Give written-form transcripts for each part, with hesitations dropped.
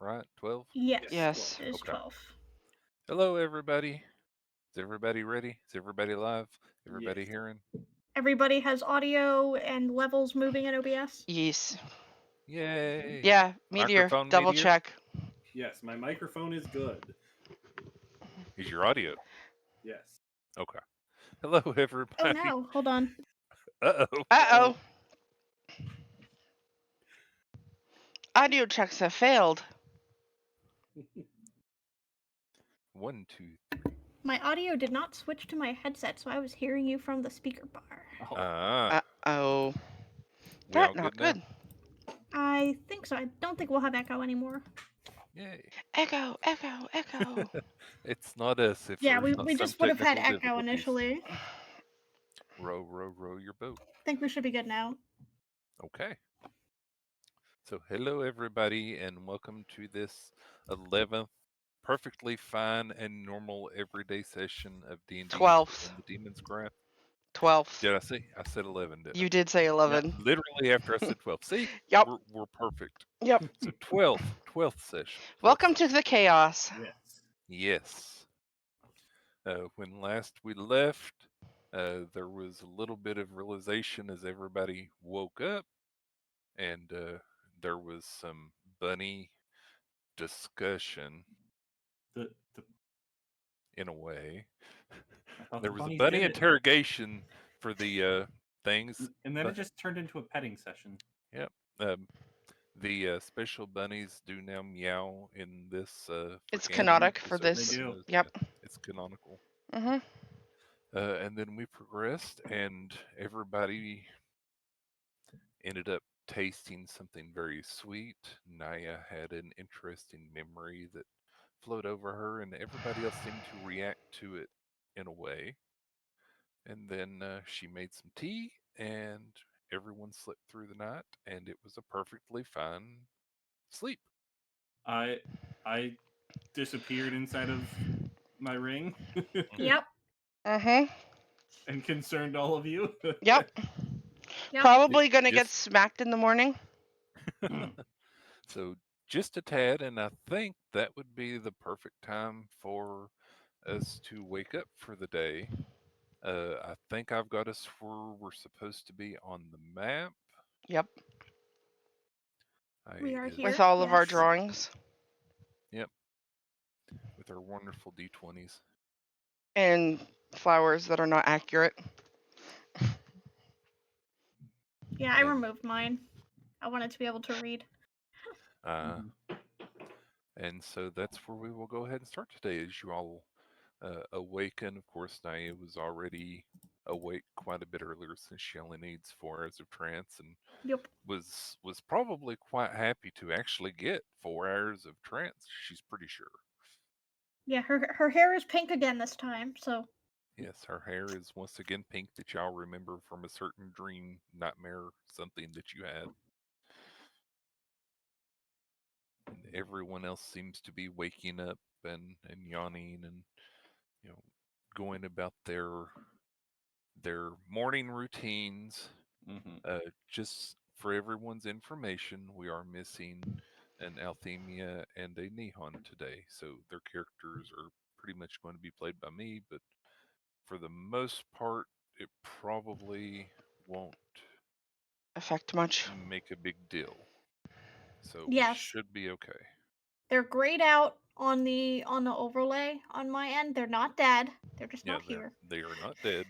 right? 12? Yes. Yes. It is Okay. 12. Hello, everybody. Is everybody ready? Is everybody live? Everybody Yes. hearing? Everybody has audio and levels moving in OBS? Yes. Yay! Yeah, Meteor. Microphone Double Meteor? check. Yes, my microphone is good. Is your audio? Yes. Okay. Hello, Oh everybody. no, hold on. Uh-oh. Uh-oh. Audio checks have failed. 1, 2, 3. My audio did not switch to my headset, so I was hearing you from the speaker bar. Oh, Uh-oh. We all That not good now? good. I think so. I don't think we'll have echo anymore. Yay. Echo, echo, echo. It's not us if Yeah, there's we some just would have had technical echo difficulties. initially. Row, row, row your boat. I think we should be good now. Okay. So hello, everybody, and welcome to this 11th perfectly fine and normal everyday session of D&D 12th. in the Demon's Graph. 12th. Did I say? I said 11, didn't You did say 11. I? Literally after I said 12. See? Yep. We're perfect. Yep. So 12th session. 12th Welcome to session. the chaos. yes. Yes. When last we left, there was a little bit of realization as everybody woke up, and there was some bunny discussion The in a way. I thought There the was a bunnies bunny did it, interrogation for the things, and then but it just turned into a petting session. yep. The special bunnies do now meow in this. For It's anyone canonic who for certainly this. They do. knows, Yep. yeah, it's canonical. Mm-hmm. And then we progressed, and everybody ended up tasting something very sweet. Naya had an interesting memory that flowed over her, and everybody else seemed to react to it in a way. And then she made some tea, and everyone slept through the night, and it was a perfectly fine sleep. I I disappeared inside of my ring Yep. Mm-hmm. and concerned all of you. Yep. Yep. Probably gonna get Just smacked in the morning. so just a tad, and I think that would be the perfect time for us to wake up for the day. I think I've got us where we're supposed to be on the map. Yep. We are Is here. With all of our Yes. drawings. Yep, with our wonderful D20s. And flowers that are not accurate. Yeah, I And removed mine. I wanted to be able to read. uh, and so that's where we will go ahead and start today. As you all awaken, of course, Naya was already awake quite a bit earlier since she only needs 4 hours of trance, and Yep. was probably quite happy to actually get 4 hours of trance. She's pretty sure. Yeah, her hair is pink again this time, so Yes, her hair is once again pink that y'all remember from a certain dream, nightmare, something that you had. And everyone else seems to be waking up and yawning and you know going about their morning routines. Mm-hmm. Just for everyone's information, we are missing an Althemia and a Nihon today, so their characters are pretty much going to be played by me, but for the most part, it probably won't Affect much. make a big deal. So we yes. should be okay. They're grayed out on the overlay on my end. They're not dead. They're just Yeah, not here. they are not dead.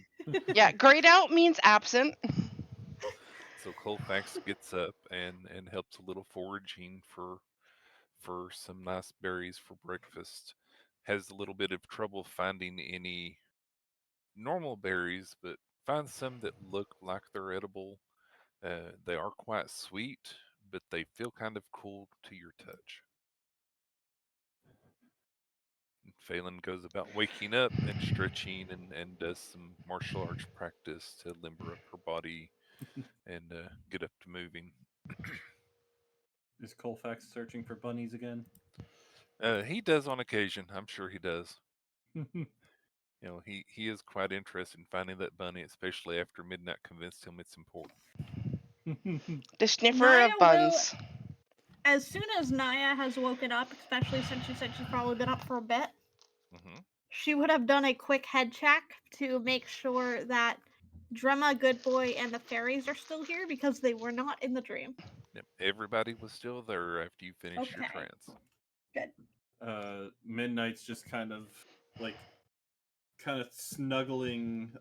Yeah, grayed out means absent. So Colfax gets up and helps a little foraging for some nice berries for breakfast. Has a little bit of trouble finding any normal berries, but finds some that look like they're edible. They are quite sweet, but they feel kind of cool to your touch. And Phelan goes about waking up and stretching and does some martial arts practice to limber up her body and get up to moving. Is Colfax searching for bunnies again? He does on occasion. I'm sure he does. He is quite interested in finding that bunny, especially after Midnight convinced him it's important. The sniffer Naya of will buns. as soon as Naya has woken up, especially since she said she's probably been up for a bit, Hmm. she would have done a quick head check to make sure that Drema, Good Boy, and the fairies are still here because they were not in the dream. Yep. Everybody was still there after you finished your Okay. trance. Good. Midnight's just kind of snuggling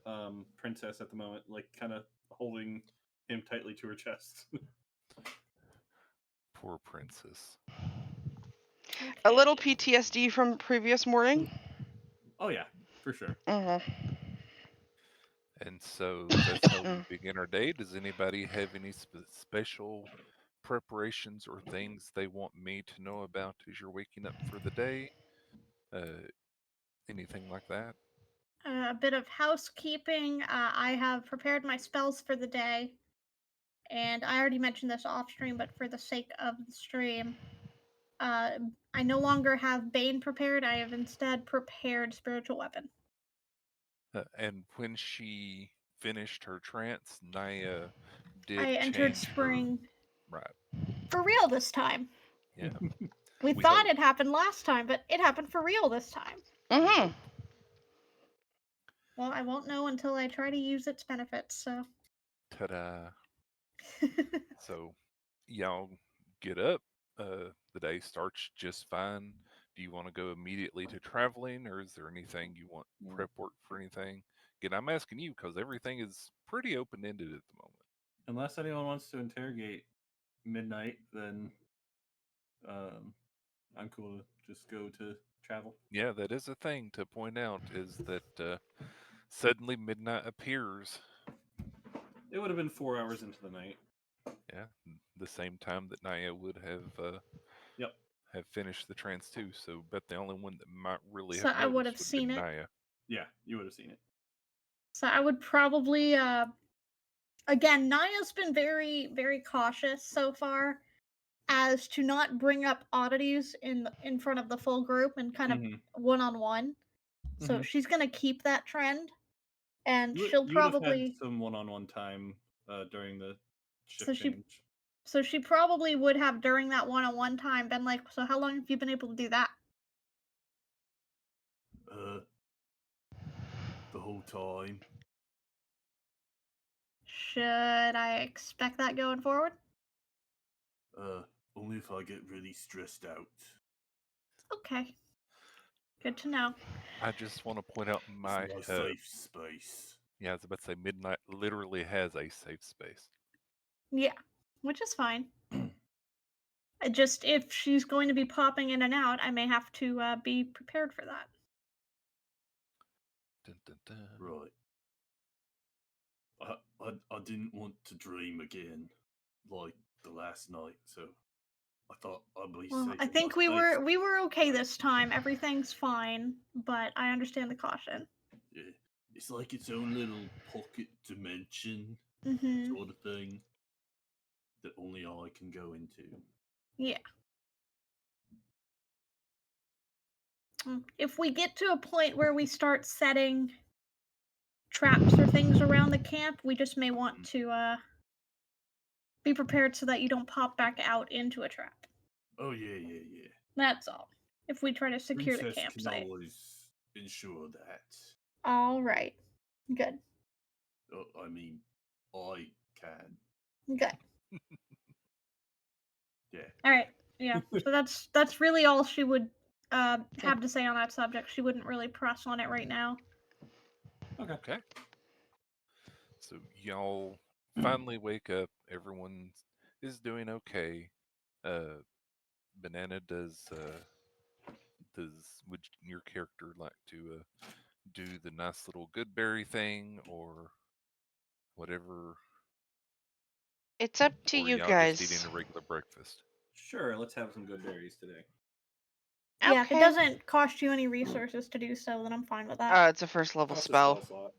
Princess at the moment, like kind of holding him tightly to her chest. Poor princess. A Okay. little PTSD from previous morning. Oh yeah, for sure. And so that's how we begin our day. Does anybody have any special preparations or things they want me to know about as you're waking up for the day? Anything like that? A bit of housekeeping. I have prepared my spells for the day, and I already mentioned this off stream, but for the sake of the stream, I no longer have Bane prepared. I have instead prepared Spiritual Weapon. And when she finished her trance, Naya did I entered change her. spring Right. for real this time. Yeah. We We thought hope. it happened last time, but it happened for real this time. We hope. Well, I won't know until I try to use its benefits, so. Ta-da. So y'all get up. The day starts just fine. Do you want to go immediately to traveling, or is there anything you want prep work for anything? Again, I'm asking you because everything is pretty open ended at the moment. Unless anyone wants to interrogate Midnight, then I'm cool to just go to travel. Yeah, that is a thing to point out is that suddenly midnight appears. It would have been 4 hours into the night. Yeah, the same time that Naya would Yep. have finished the trance too. So, but the only one that might really So have I would noticed have would have seen been it. Naya. Yeah, you would have seen it. So I would probably, again, Naya's been very, very cautious so far as to not bring up oddities in front of the full group and kind of one-on-one. So she's gonna keep that trend, and she'll You would have had probably. some one-on-one time during the So shift change. she probably would have during that one-on-one time been like, so how long have you been able to do that? The whole time. Should I expect that going forward? Only if I get really stressed out. Okay. Good to know. I just want to point out my safe space. Yeah, I was about to say midnight literally has a safe space. Yeah, which is fine. Just if she's going to be popping in and out, I may have to be prepared for that. Dun, dun, dun. Right. I didn't want to dream again like the last night, so I thought I'd be Well, safe. I think we were okay this time. Everything's fine, but I understand the caution. Yeah, it's like its own little pocket dimension Mm-hmm. sort of thing that only I can go into. Yeah. If we get to a point where we start setting traps or things around the camp, we just may want to be prepared so that you don't pop back out into a trap. Oh yeah. That's all. If we try to secure the Princess can campsite. always ensure that. All right. Good. I mean, I can. Good. Yeah. All right. Yeah. So that's really all she would have to say on that subject. She wouldn't really press on it right now. Okay. So y'all finally wake up. Everyone is doing okay. Banana would your character like to do the nice little good berry thing or whatever? It's up to Or you y'all just eating guys. a regular breakfast? Sure, let's have some good berries today. Yeah, if it Okay. doesn't cost you any resources to do so, then I'm fine with that. It's a first level Plus a spell. slot.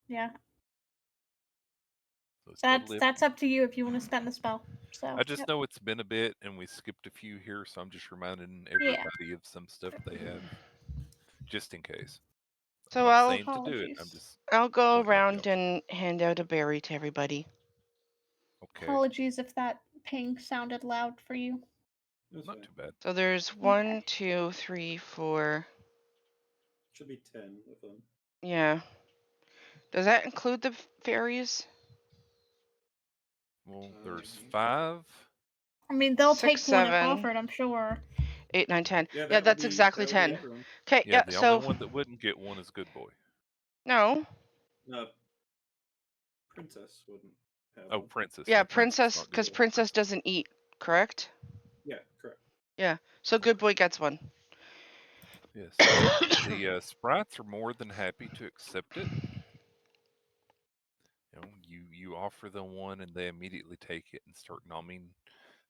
Yeah. So it's totally That's up to you if you want to spend the spell. So I just know it's been a bit and we skipped a few here, so I'm just reminding everybody of some stuff they have just in case. So I'm not I'll saying to do it. I'm just go pointing out the around option. and hand out a berry to everybody. Okay. Apologies if that ping sounded loud for you. That's Not fine. too bad. So there's 1, 2, 3, 4. Should be 10 of them. Yeah. Does that include the fairies? Well, there's Um, 5. I mean, they'll 6, take one if 7, offered, I'm sure. 8, 9, 10. Yeah, Yeah, that's exactly that would be 10. everyone. Okay, Yeah, yeah, the only so one that wouldn't get one is Good Boy. no. Princess wouldn't have Oh, one. Princess. Yeah, Princess, princess, not Good because Boy. princess doesn't eat, correct? Yeah, correct. Yeah, so good boy gets one. Yes. The sprites are more than happy to accept it. You offer them one and they immediately take it and start nomming.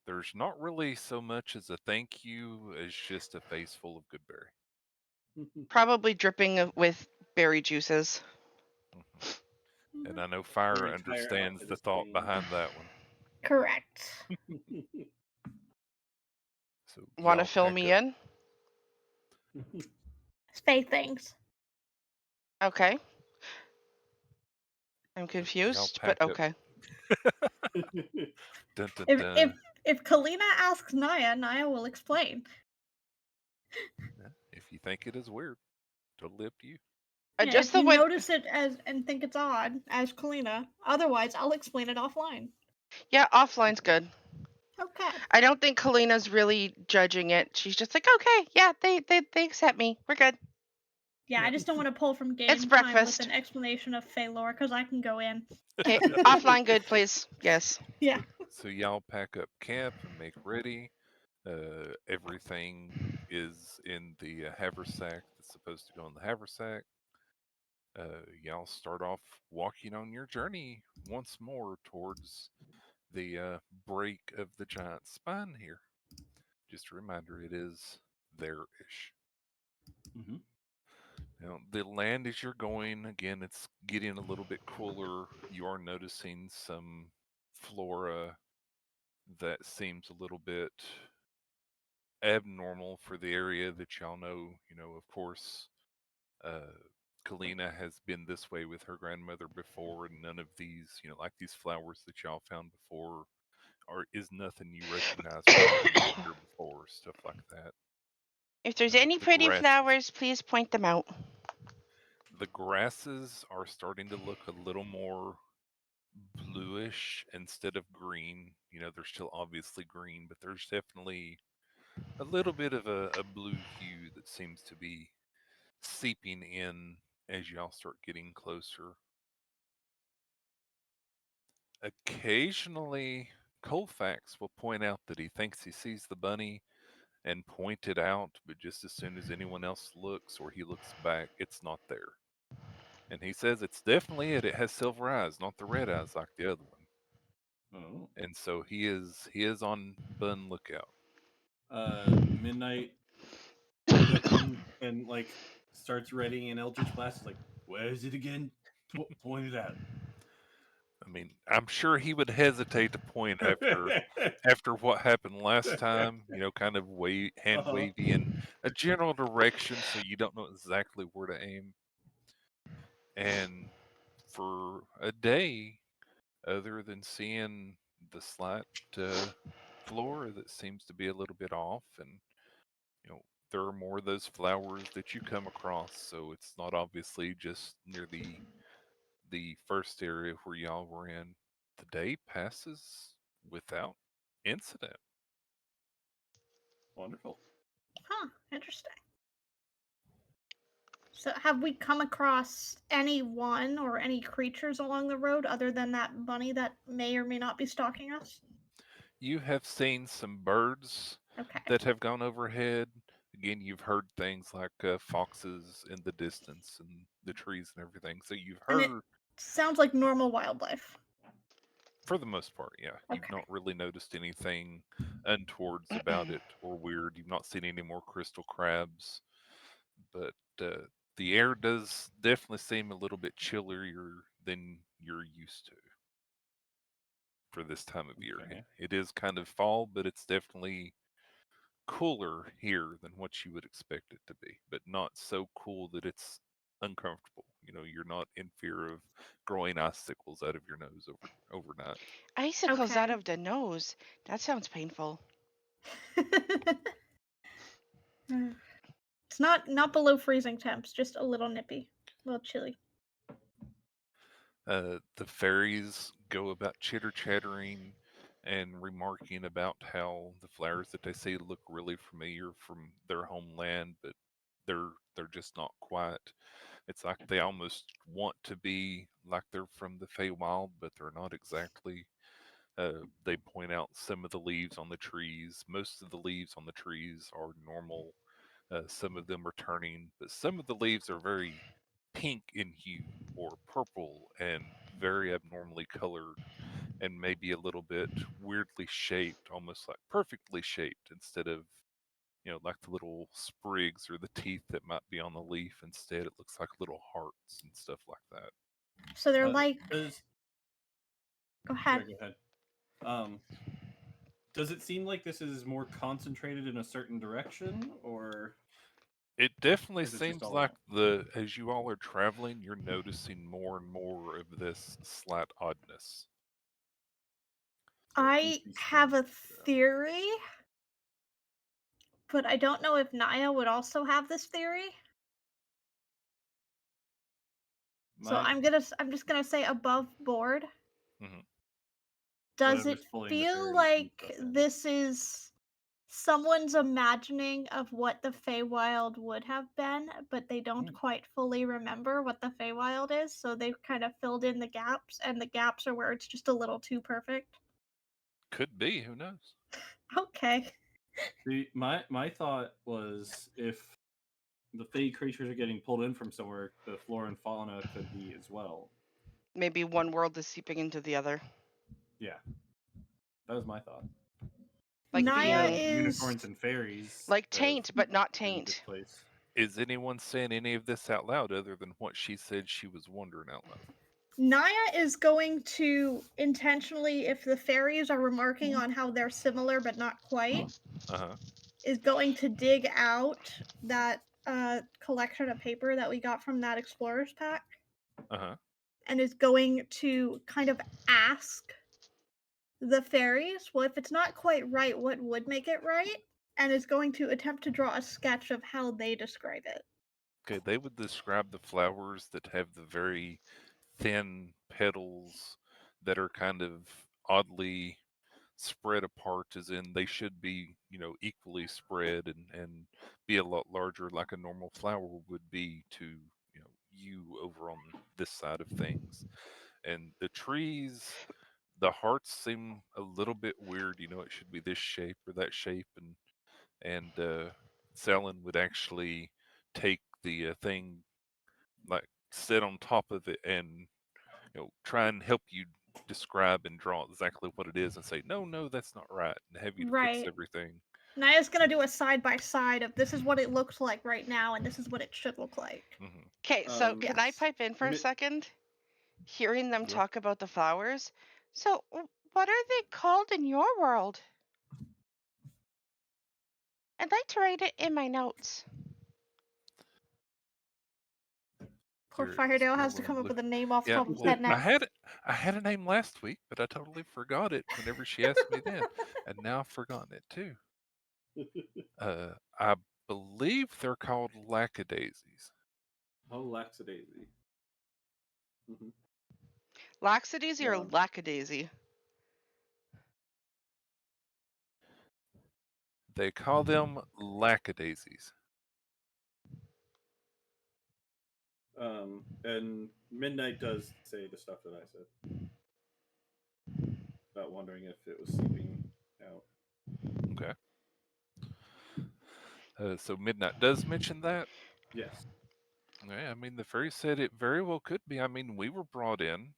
There's not really so much as a thank you as just a face full of good berry. Probably dripping with berry juices. And I know Their Fire entire understands outfit the is thought green. behind that one. Correct. So Want to y'all fill pack me up. in? Say things. Okay. I'm So y'all confused, pack but up. okay. Dun, dun, If dun. if if Kalina asks Naya, Naya will explain. Yeah, if you think it is weird, totally up to you. Yeah, Just if the you way. notice it as and think it's odd, as Kalina. Otherwise, I'll explain it offline. Yeah, offline's good. Okay. I don't think Kalina's really judging it. She's just like, okay, yeah, they accept me. We're good. Yeah, I just don't want to pull from It's game time with breakfast. an explanation of Fey lore, because I can go in. Okay, offline good, please. Yes. Yeah. So y'all pack up camp and make ready. Everything is in the haversack that's supposed to go in the haversack. Y'all start off walking on your journey once more towards the break of the giant spine here. Just a reminder, it is there-ish. Mm-hmm. Now, the land as you're going, again, it's getting a little bit cooler. You are noticing some flora that seems a little bit abnormal for the area that y'all know. Of course, uh, Kalina has been this way with her grandmother before, and none of these, like these flowers that y'all found before, is nothing you recognize from having been here before, stuff like that. If there's any The pretty grasses, flowers, please point them out. the grasses are starting to look a little more bluish instead of green. They're still obviously green, but there's definitely a little bit of a blue hue that seems to be seeping in as y'all start getting closer. Occasionally, Colfax will point out that he thinks he sees the bunny and point it out, but just as soon as anyone else looks or he looks back, it's not there. And he says it's definitely it. It has silver eyes, not the red eyes like the other one. Oh. And so he is on bun lookout. Midnight looking and starts readying an Eldritch Blast. Is like, where is it again? Point it out. I mean, I'm sure he would hesitate to point after what happened last time. Kind of hand Uh-huh. wavy in a general direction, so you don't know exactly where to aim. And for a day, other than seeing the slight flora that seems to be a little bit off, and you know there are more of those flowers that you come across, so it's not obviously just near the first area where y'all were in. The day passes without incident. Wonderful. Huh. Interesting. So, have we come across anyone or any creatures along the road other than that bunny that may or may not be stalking us? You have seen some birds Okay. that have gone overhead. Again, you've heard things like foxes in the distance and the trees and everything. So you've And it heard, sounds like normal wildlife. for the most part, yeah. You've Okay. not really noticed anything untowards about it or weird. You've not seen any more crystal crabs, but the air does definitely seem a little bit chillier than you're used to for this time of year. Okay. It is kind of fall, but it's definitely cooler here than what you would expect it to be, but not so cool that it's uncomfortable. you're not in fear of growing icicles out of your nose overnight. Icicles out Okay. of the nose. That sounds painful. It's not below freezing temps, just a little nippy, a little chilly. The fairies go about chitter chattering and remarking about how the flowers that they see look really familiar from their homeland, but they're just not quite. It's like they almost want to be like they're from the Feywild, but they're not exactly. They point out some of the leaves on the trees. Most of the leaves on the trees are normal. Some of them are turning, but some of the leaves are very pink in hue or purple and very abnormally colored and maybe a little bit weirdly shaped, almost like perfectly shaped instead of, like the little sprigs or the teeth that might be on the leaf. Instead, it looks like little hearts and stuff like that. So they're like, Does go ahead. sorry, go ahead. Does it seem like this is more concentrated in a certain direction, or It definitely is it just seems all like around? as you all are traveling, you're noticing more and more of this slight oddness. So I increased have a strength. theory, but I don't know if Naya would also have this theory. So My I'm just gonna say above board. Hmm. Does whatever's it pulling the feel fairies and like stuff in. this is someone's imagining of what the Feywild would have been, but they don't quite fully remember what the Feywild is, so they've kind of filled in the gaps, and the gaps are where it's just a little too perfect? Could be, who knows? Okay. My thought was if the fey creatures are getting pulled in from somewhere, the flora and fauna could be as well. Maybe one world is seeping into the other. Yeah, that was my thought. Like Because Naya being is unicorns and fairies like have taint, but not been taint. displaced. Is anyone saying any of this out loud other than what she said she was wondering out loud? Naya is going to intentionally, if the fairies are remarking on how they're similar but not quite, Uh huh. is going to dig out that collection of paper that we got from that explorers pack Uh huh. and is going to kind of ask the fairies, well, if it's not quite right, what would make it right? And is going to attempt to draw a sketch of how they describe it. Okay, they would describe the flowers that have the very thin petals that are kind of oddly spread apart, as in they should be, equally spread and be a lot larger like a normal flower would be to, you over on this side of things. And the trees, the hearts seem a little bit weird. It should be this shape or that shape, and Selen would actually take the thing, like sit on top of it, and try and help you describe and draw exactly what it is, and say, no, no, that's not right, and have you to fix Right. everything. Naya's gonna do a side by side of this is what it looks like right now and this is what it should look like. Hmm. Okay, so Um, can I Yes. pipe in for a mi- second? Hearing them Yeah. talk about the flowers. So, what are they called in your world? I'd like to write it in my notes. Poor Here, Firedale has to Selen come up look. with a name off the Yeah, top of his well, head I now. had I had a name last week, but I totally forgot it whenever she asked me then, and now I've forgotten it too. I believe they're called lackadaisies. oh, lackadaisy. Mm-hmm. Laxadaisy or Um, lackadaisy? They call them lackadaisies. and Midnight does say the stuff that I said about wondering if it was seeping out. Okay. So Midnight does mention that. Yes. Yeah, I mean, the fairy said it very well could be. I mean, we were brought in.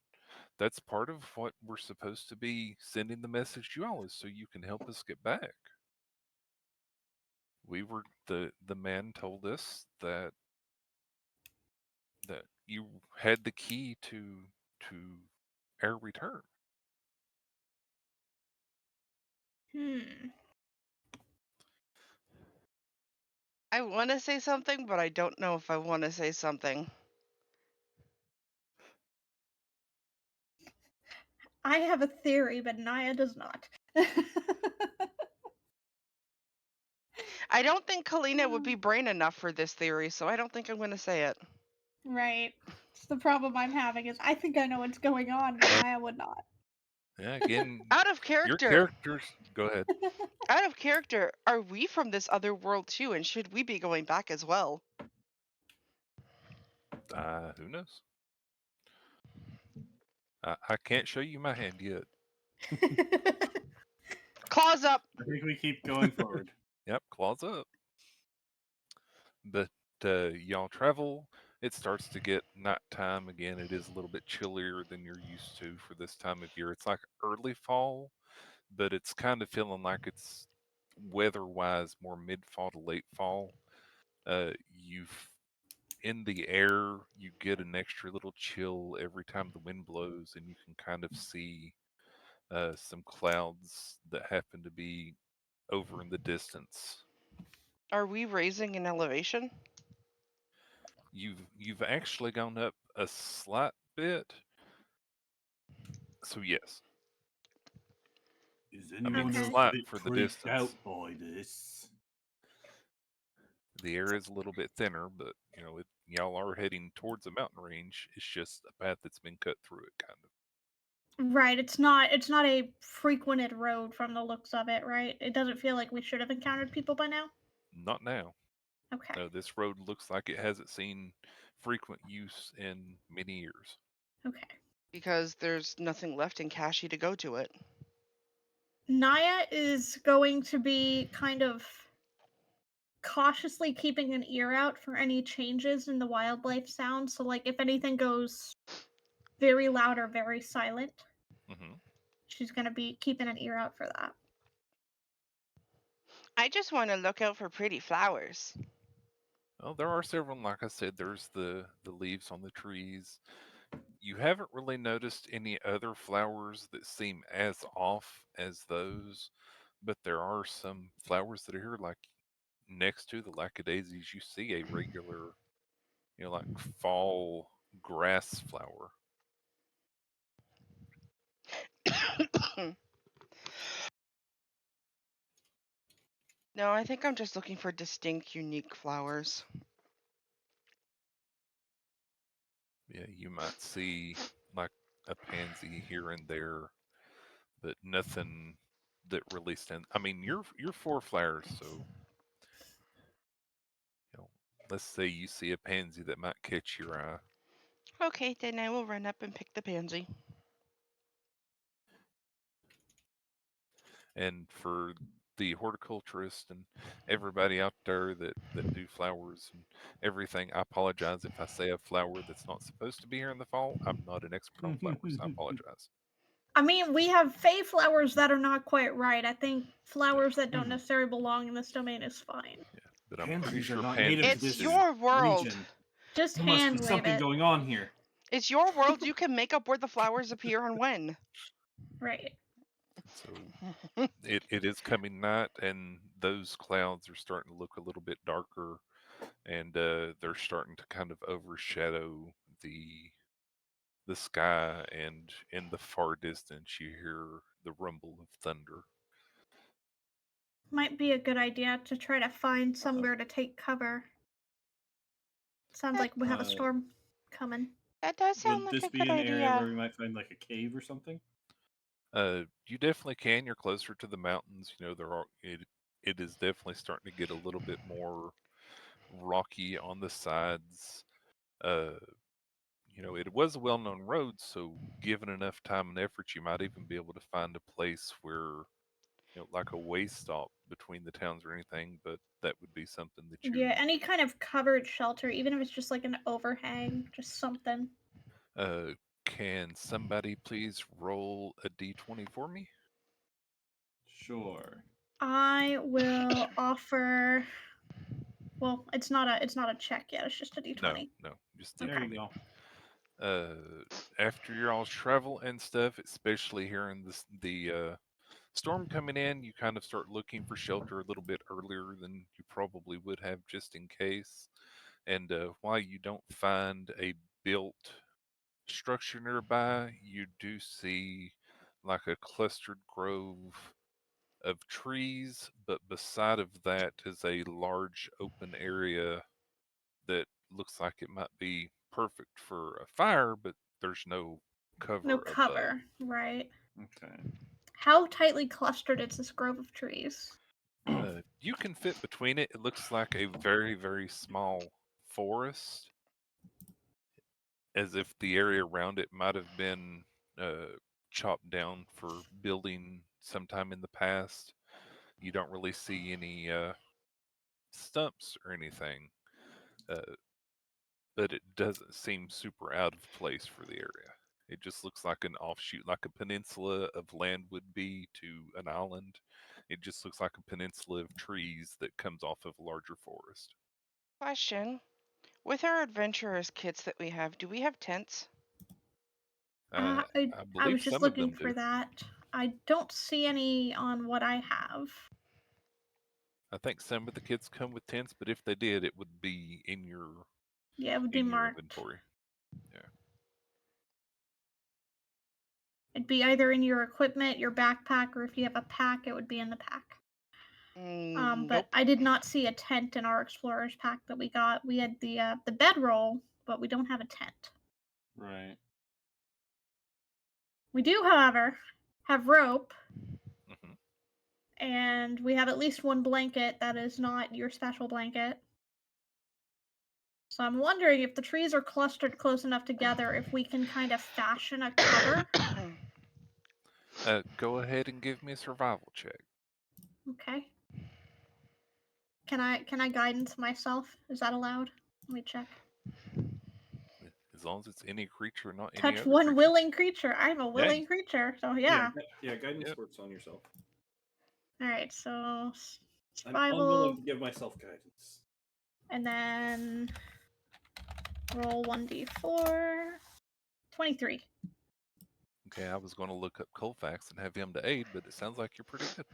That's part of what we're supposed to be sending the message to you all, is so you can help us get back. We were the man told us that you had the key to our return. Hmm. I want to say something, but I don't know if I want to say something. I have a theory, but Naya does not. I don't think Kalina would be brain enough for this theory, so I don't think I'm going to say it. Right. It's the problem I'm having is I think I know what's going on, but Naya would not. Yeah, again, Out of your character. characters. Go ahead. Out of character. Are we from this other world too, and should we be going back as well? Who knows? I can't show you my hand yet. Claws up. I think we keep going forward. Yep, claws up. But y'all travel. It starts to get nighttime again. It is a little bit chillier than you're used to for this time of year. It's like early fall, but it's kind of feeling like it's weather-wise more mid-fall to late fall. You've in the air, you get an extra little chill every time the wind blows, and you can kind of see some clouds that happen to be over in the distance. Are we raising in elevation? You've actually gone up a slight bit, so yes. Is I mean, anyone Okay. a slight bit for the creeped out distance. by this? The air is a little bit thinner, but y'all are heading towards a mountain range. It's just a path that's been cut through it, kind of. Right, it's not a frequented road from the looks of it, right? It doesn't feel like we should have encountered people by now. Not now. Okay. No, this road looks like it hasn't seen frequent use in many years. Okay. Because there's nothing left in Kashi to go to it. Naya is going to be kind of cautiously keeping an ear out for any changes in the wildlife sounds. So, like, if anything goes very loud or very silent, Hmm. she's going to be keeping an ear out for that. I just want to look out for pretty flowers. Well, there are several, like I said, there's the leaves on the trees. You haven't really noticed any other flowers that seem as off as those, but there are some flowers that are here, like next to the lackadaisies, you see a regular, like fall grass flower. No, I think I'm just looking for distinct, unique flowers. Yeah, you might see like a pansy here and there, but nothing that really stands. I mean, you're four flowers, so let's say you see a pansy that might catch your eye. Okay, then I will run up and pick the pansy. And for the horticulturist and everybody out there that do flowers and everything, I apologize if I say a flower that's not supposed to be here in the fall. I'm not an expert on flowers. I apologize. I mean, we have fey flowers that are not quite right. I think Yeah, flowers that don't necessarily belong in this domain is fine. yeah. But I'm pretty Pansies are sure not native to It's pansies this do. your world. region. Just There must be hand wave something it. going on here. It's your world. You can make up where the flowers appear and when. Right. So it is coming night, and those clouds are starting to look a little bit darker, and they're starting to kind of overshadow the sky, and in the far distance you hear the rumble of thunder. Might be a good idea to try to find somewhere to take cover. Sounds That, like we have a Uh, storm coming. that does sound would like this a be good an area where idea. we might find like a cave or something? You definitely can. You're closer to the mountains. There are it is definitely starting to get a little bit more rocky on the sides. Uh, it was a well-known road, so given enough time and effort, you might even be able to find a place where, like a way stop between the towns or anything. But that would be something that Yeah, any kind of covered shelter, even if it's just like an overhang, just something. uh, can somebody please roll a d20 for me? Sure. I will offer. Well, it's not a check yet. It's just a No, d20. no, just There Okay. you d20. go. After your all's travel and stuff, especially here in the storm coming in, you kind of start looking for shelter a little bit earlier than you probably would have, just in case. And while you don't find a built structure nearby, you do see like a clustered grove of trees, but beside of that is a large open area that looks like it might be perfect for a fire, but there's no No cover above. cover, right? Okay. How tightly clustered is this grove of trees? You can fit between it. It looks like a very, very small forest, as if the area around it might have been uh, chopped down for building sometime in the past. You don't really see any stumps or anything, uh, but it doesn't seem super out of place for the area. It just looks like an offshoot, like a peninsula of land would be to an island. It just looks like a peninsula of trees that comes off of a larger forest. Question. With our adventurers kits that we have, do we have tents? Uh, I I I believe was just some of looking them for do. that. I don't see any on what I have. I think some of the kits come with tents, but if they did, it would be Yeah, it would be in your marked. inventory. Yeah. It'd be either in your equipment, your backpack, or if you have a pack, it would be in the pack. But Nope. I did not see a tent in our explorer's pack that we got. We had the bedroll, but we don't have a tent. Right. We do, however, have rope, Hmm. and we have at least one blanket that is not your special blanket. So I'm wondering if the trees are clustered close enough together, if we can kind of fashion a cover. Go ahead and give me a survival check. Okay. Can I guidance myself? Is that allowed? Let me check. As long as it's any creature, not any Touch other one creature. willing creature. I'm a Hey, willing creature, so Yeah. yeah. Yeah. Guidance yep. works on yourself. All right, so I'm unwilling survival, to give myself guidance. and then roll 1d4. 23. Okay, I was going to look up Colfax and have him to aid, but it sounds like you're pretty good.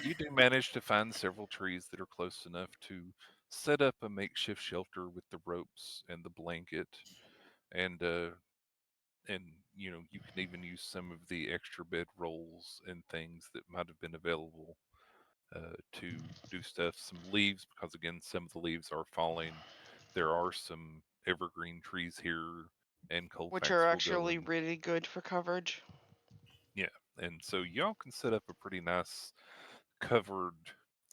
You do manage to find several trees that are close enough to set up a makeshift shelter with the ropes and the blanket, and and you can even use some of the extra bed rolls and things that might have been available to do stuff. Some leaves, because again, some of the leaves are falling. There are some evergreen trees here, and Which are Colfax will go actually and really good for coverage. yeah, and so y'all can set up a pretty nice covered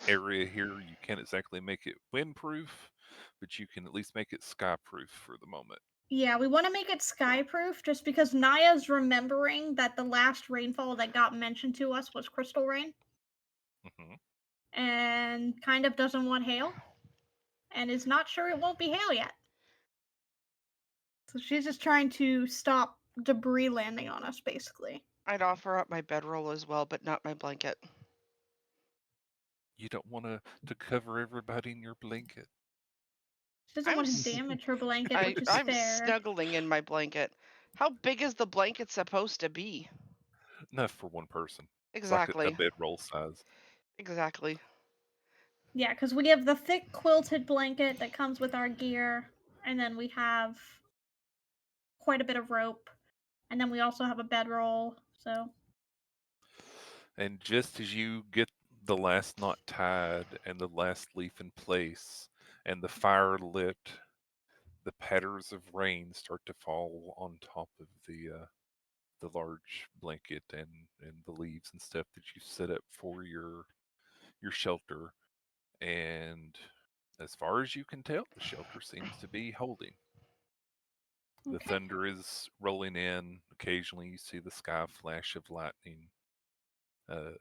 area here. You can't exactly make it windproof, but you can at least make it skyproof for the moment. Yeah, we want to make it skyproof just because Naya's remembering that the last rainfall that got mentioned to us was crystal rain Hmm. and kind of doesn't want hail and is not sure it won't be hail yet. So she's just trying to stop debris landing on us, basically. I'd offer up my bedroll as well, but not my blanket. You don't want to cover everybody in your blanket. She doesn't I'm want to s- damage her blanket, I which is I'm fair. snuggling in my blanket. How big is the blanket supposed to be? Enough for one person. It's like a Exactly. bedroll size. Exactly. Yeah, because we have the thick quilted blanket that comes with our gear, and then we have quite a bit of rope, and then we also have a bedroll. So And just as you get the last knot tied and the last leaf in place and the fire lit, the patters of rain start to fall on top of the large blanket and the leaves and stuff that you set up for your shelter. And as far as you can tell, the shelter seems to be holding. The okay, thunder is rolling in. Occasionally, you see the sky flash of lightning. Uh,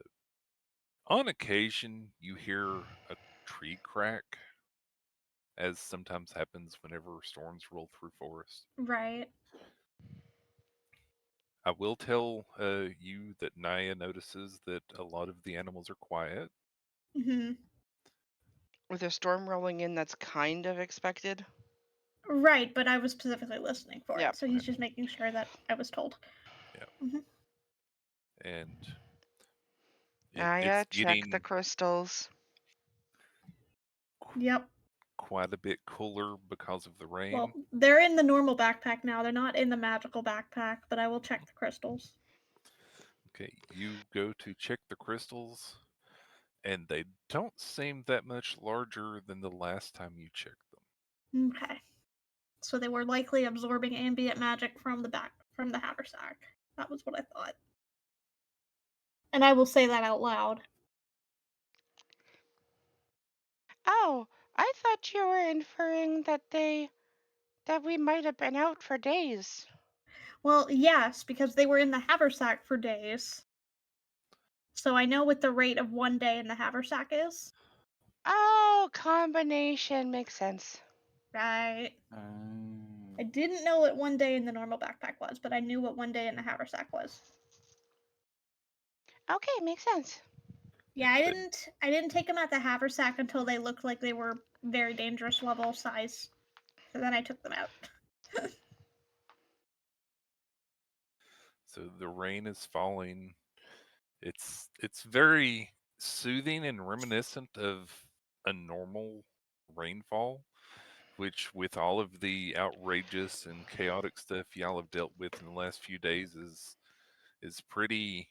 on occasion, you hear a tree crack, as sometimes happens whenever storms roll through forest. right. I will tell you that Naya notices that a lot of the animals are quiet. Hmm. With a storm rolling in, that's kind of expected. Right, but I was specifically listening for it, Yep. so he's just making sure that I was told. Yeah, Hmm. and it's Naya, check the getting crystals. qu- Yep. quite a bit cooler because of the Well, rain. they're in the normal backpack now. They're not in the magical backpack, but I will check the crystals. Okay, you go to check the crystals, and they don't seem that much larger than the last time you checked them. Okay. So they were likely absorbing ambient magic from the haversack. That was what I thought. And I will say that out loud. Oh, I thought you were inferring that we might have been out for days. Well, yes, because they were in the haversack for days. So I know what the rate of 1 day in the haversack is. Oh, combination makes sense. Right. I Um, didn't know what 1 day in the normal backpack was, but I knew what 1 day in the haversack was. Okay, makes sense. Yeah, I didn't take them at the haversack until they looked like they were very dangerous level size. So then I took them out. So the rain is falling. It's very soothing and reminiscent of a normal rainfall, which with all of the outrageous and chaotic stuff y'all have dealt with in the last few days is pretty,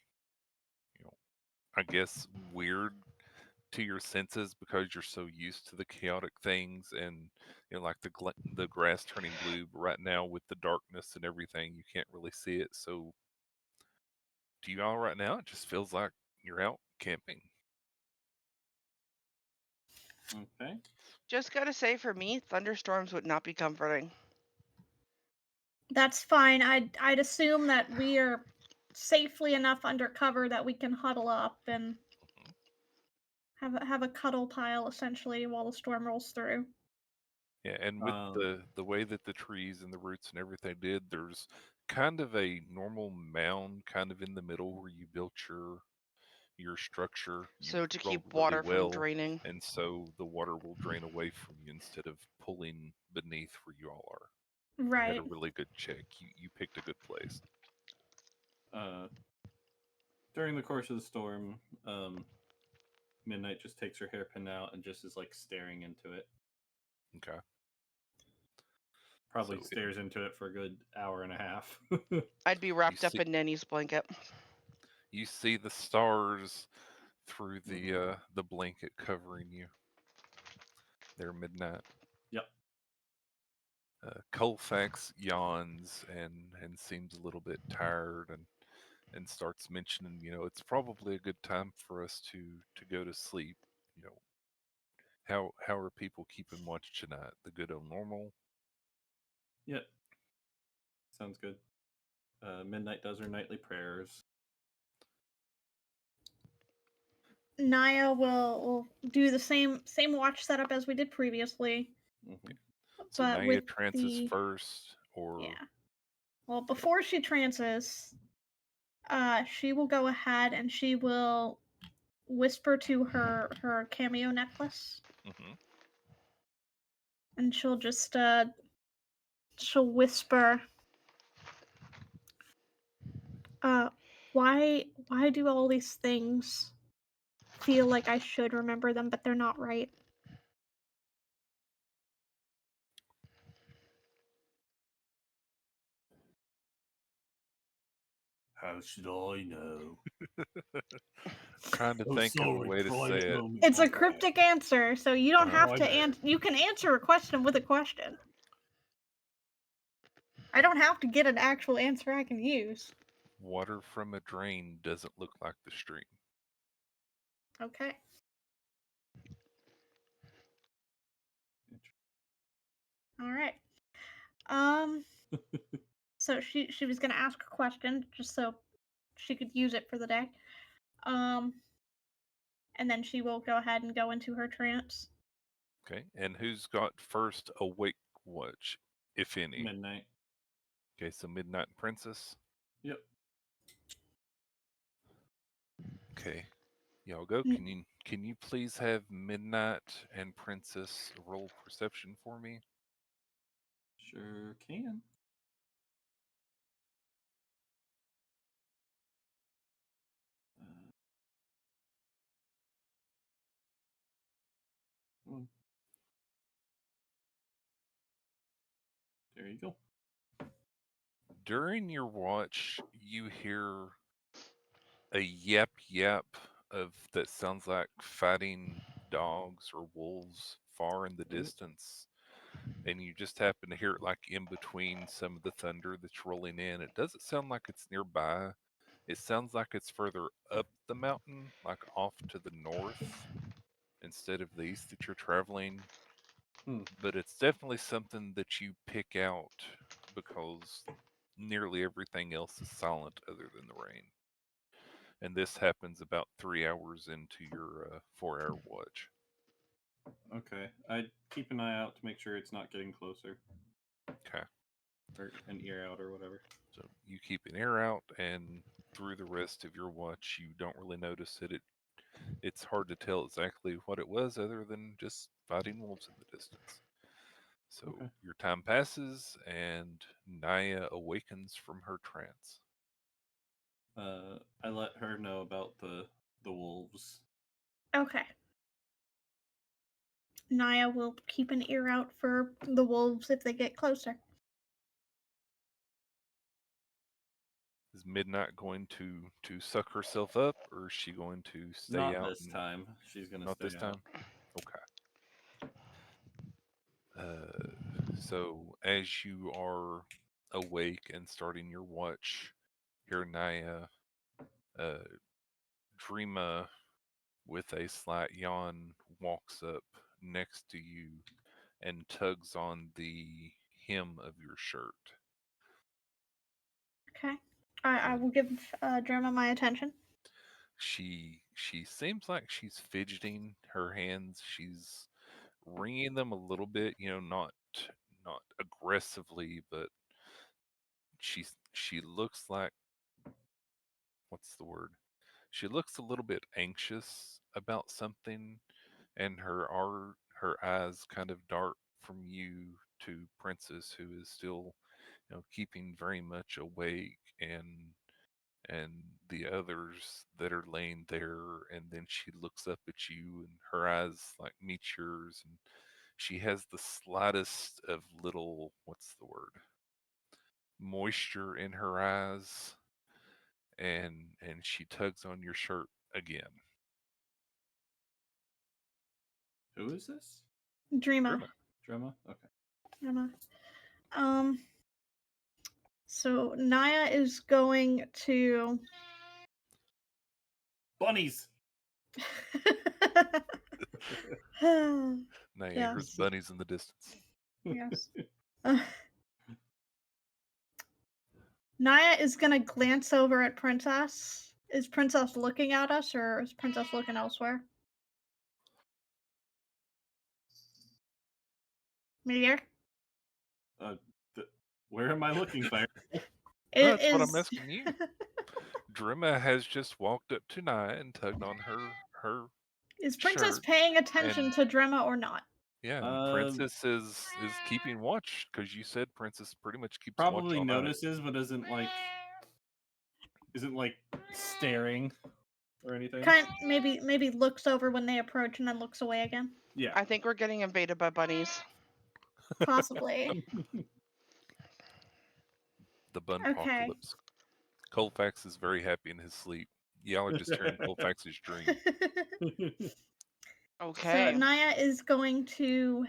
you know, I guess weird to your senses because you're so used to the chaotic things and like the grass turning blue. But right now with the darkness and everything, you can't really see it. So to you all right now, it just feels like you're out camping. okay. Just gotta say, for me, thunderstorms would not be comforting. That's fine. I'd assume that we are safely enough under cover that we can huddle up and have a cuddle pile essentially while the storm rolls through. Yeah, and with Um, the way that the trees and the roots and everything did, there's kind of a normal mound kind of in the middle where you built your structure. You've So to rolled keep really water from well, draining. and so the water will drain away from you instead of pulling beneath where you all are. You had a Right. really good check. You picked a good place. uh, during the course of the storm, Midnight just takes her hairpin out and just is like staring into it. Okay. Probably So stares into it for a good hour and a half. I'd be you wrapped up see in Nanny's blanket. you see the stars through Mhm. the blanket covering you. They're midnight. Yep. Colfax yawns and seems a little bit tired and starts mentioning, it's probably a good time for us to go to sleep. You know, how are people keeping watch tonight? The good old normal. Yep. Sounds good. Midnight does her nightly prayers. Naya will do the same watch setup as we did previously, Hmm. So but Naya with trances the first, yeah. or Well, before she trances, she will go ahead and she will whisper to her cameo necklace, hmm and she'll whisper, uh, why do all these things feel like I should remember them, but they're not right? How should I know? trying to Oh, think of a sorry, way to say private it. moment. It's My a bad. cryptic answer, so you don't have My to bad. you can answer a question with a question. I don't have to get an actual answer I can use. Water from a drain doesn't look like the stream. Okay. All right. Um. So she was gonna ask a question just so she could use it for the day. Um. And then she will go ahead and go into her trance. Okay, and who's got first awake watch, if any? Midnight. Okay, so Midnight Princess. Yep. Okay, y'all go. N- Can you please have Midnight and Princess roll perception for me? Sure can. Uh, oh, there you go. During your watch, you hear a yap yap of that sounds like fighting dogs or wolves far in the Ooh. distance, and you just happen to hear it like in between some of the thunder that's rolling in. It doesn't sound like it's nearby. It sounds like it's further up the mountain, like off to the north instead of the east that you're traveling. Hmm. But it's definitely something that you pick out because nearly everything else is silent other than the rain. And this happens about 3 hours into your 4 hour watch. Okay. I keep an eye out to make sure it's not getting closer, Okay. or an ear out, or whatever. So you keep an ear out, and through the rest of your watch, you don't really notice it. It's hard to tell exactly what it was other than just fighting wolves in the distance. So Okay. your time passes, and Naya awakens from her trance. I let her know about the wolves. Okay. Naya will keep an ear out for the wolves if they get closer. Is Midnight going to suck herself up, or is she going to stay Not out this and time. She's gonna not stay this out. time? Okay. So as you are awake and starting your watch, here Naya, uh, Dreama, with a slight yawn, walks up next to you and tugs on the hem of your shirt. Okay. I And will give Drama my attention. she seems like she's fidgeting her hands. She's wringing them a little bit, not aggressively, but she looks like, what's the word? She looks a little bit anxious about something, and her eyes kind of dart from you to Princess, who is still, keeping very much awake, and the others that are laying there, and then she looks up at you, and her eyes like meet yours, and she has the slightest of little, what's the word, moisture in her eyes, and she tugs on your shirt again. Who is this? Dreama. Drima. Drama? Okay. Drama. Um. So Naya is going to. Bunnies! Naya hears Yes. bunnies in the distance. Yes. Naya is gonna glance over at Princess. Is Princess looking at us, or is Princess looking elsewhere? Meteor? Uh, where am I looking, Fire? It That's what I'm is. asking you. Drima has just walked up to Naya and tugged on her Is Princess shirt, paying attention and to Drema or not? yeah, and Um, Princess is keeping watch because you said Princess pretty much keeps watch Probably all night. notices, but isn't like staring or anything. Maybe looks over when they approach and then looks away again. Yeah. I think we're getting invaded by bunnies. Possibly. The bun Okay. apocalypse. Colfax is very happy in his sleep. Y'all are just hearing Colfax's dream. So Okay. Naya is going to